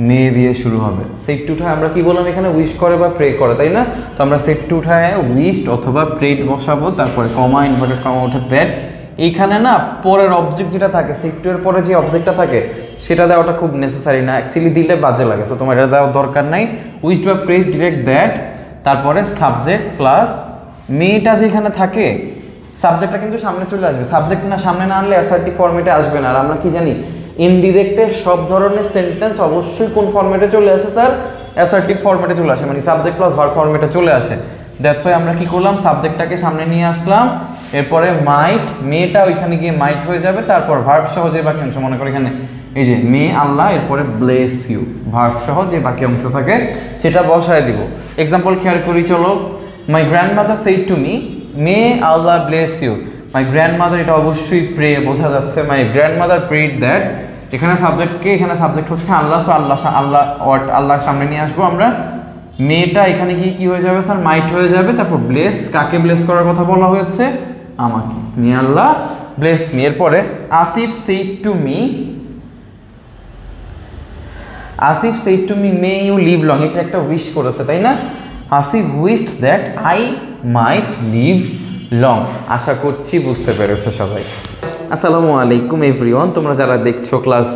মে দিয়ে শুরু হবে। সেট টু উঠায় আমরা কি বললাম? এখানে উইশ করে বা প্রে করে, তাই না? তো আমরা সেট টু উঠায় উইশড অথবা প্রেড বসাবো, তারপরে কমা, ইনভার্টেড কমা উঠে দ্যাট। এইখানে না পরের অবজেক্ট যেটা থাকে, সেট টু এর পরে যে অবজেক্টটা থাকে সেটা দেওয়াটা খুব নেসেসারি না, অ্যাকচুয়ালি দিলে বাজে লাগে। তো তোমার এটা দেওয়ার দরকার নাই। উইশড বা প্রেস ডিরেক্ট দ্যাট, তারপরে সাবজেক্ট প্লাস মেটা যেখানে থাকে, সাবজেক্টটা কিন্তু সামনে চলে আসবে। সাবজেক্ট না সামনে না আনলে অ্যাসার্টিভ ফরম্যাটে আসবে না। আর আমরা কি জানি, ইনডিরেক্টে সব ধরনের সেন্টেন্স অবশ্যই কোন ফরম্যাটে চলে আসে স্যার? অ্যাসার্টিভ ফরম্যাটে চলে আসে, মানে সাবজেক্ট প্লাস ভার্ব ফরম্যাটে চলে আসে। দ্যাটস ওয়াই আমরা কি করলাম? সাবজেক্টটাকে সামনে নিয়ে আসলাম, এরপরে মাইট, মেটা ওইখানে গিয়ে মাইট হয়ে যাবে, তারপর ভার্ব সহ যে বাকি অংশ, মনে করো এখানে এই যে মে আল্লাহ, এরপরে ব্লেস ইউ, ভার্ব সহ যে বাকি অংশ থাকে সেটা বসায় দিব। এক্সাম্পল খেয়াল করি, চলো। My grandmother said to me may Allah bless you. My grandmother, এটা অবশ্যই প্রে বোঝা যাচ্ছে। মাই গ্র্যান্ডমাদার প্রেড দ্যাট, এখানে সাবজেক্টকে, এখানে সাবজেক্ট হচ্ছে আল্লাহ, সো আল্লাহ, আল্লাহ ওয়ার্ড আল্লাহ সামনে নিয়ে আসবো আমরা। মেয়েটা এখানে গিয়ে কি হয়ে যাবে স্যার? মাইট হয়ে যাবে। তারপর ব্লেস, কাকে ব্লেস করার কথা বলা হয়েছে? আমাকে। May Allah bless me. এরপরে Asif said to me, Asif said to me may you live long, এটা একটা উইশ করেছে, তাই না? Asif wished that I might live long. আশা করছি বুঝতে পেরেছো সবাই। আসসালামু আলাইকুম এভরিওয়ান। তোমরা যারা দেখছো ক্লাস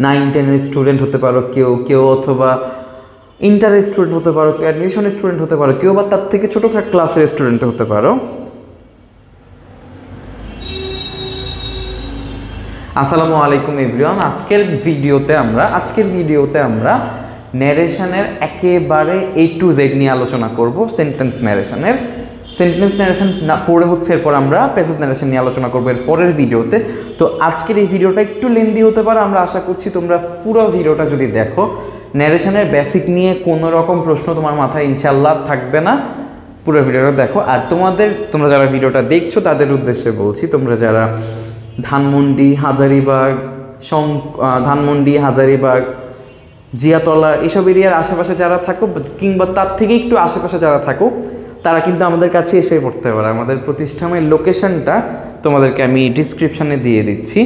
9-10 স্টুডেন্ট হতে পারো কেউ, অথবা ইন্টারের স্টুডেন্ট হতে পারো, কেউ অ্যাডমিশনের স্টুডেন্ট হতে পারো, কেউ বা তার থেকে ছোটো ক্লাসের স্টুডেন্ট হতে পারো। আসসালামু আলাইকুম এভরিওয়ান। আজকের ভিডিওতে আমরা ন্যারেশনের একেবারে A to Z নিয়ে আলোচনা করব। সেন্টেন্স ন্যারেশন না পড়ে হচ্ছে, এরপর আমরা প্যাসেজ ন্যারেশন নিয়ে আলোচনা করবো এর পরের ভিডিওতে। তো আজকের এই ভিডিওটা একটু লেন্দি হতে পারে, আমরা আশা করছি তোমরা পুরো ভিডিওটা যদি দেখো, ন্যারেশনের বেসিক নিয়ে কোনো রকম প্রশ্ন তোমার মাথায় ইনশাল্লাহ থাকবে না। পুরো ভিডিওটা দেখো। আর তোমরা যারা ভিডিওটা দেখছো তাদের উদ্দেশ্যে বলছি, তোমরা যারা ধানমন্ডি, হাজারিবাগ, জিয়াতলা এইসব এরিয়ার আশেপাশে যারা থাকো, কিংবা তার থেকে একটু আশেপাশে যারা থাকো, তারা কিন্তু আমাদের কাছে এসে পড়তে পারে। আমাদের প্রতিষ্ঠানের লোকেশনটা তোমাদেরকে আমি ডিসক্রিপশানে দিয়ে দিচ্ছি।